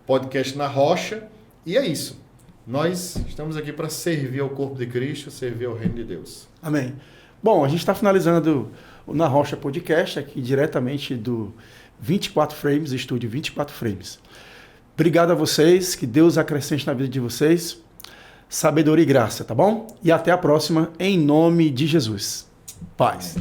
podcast Na Rocha, e é isso. Nós estamos aqui para servir ao corpo de Cristo, servir ao reino de Deus. Amém. Bom, a gente está finalizando o Na Rocha Podcast, aqui diretamente do 24 Frames, estúdio 24 Frames. Obrigado a vocês, que Deus acrescente na vida de vocês sabedoria e graça, tá bom? E até a próxima, em nome de Jesus. Paz.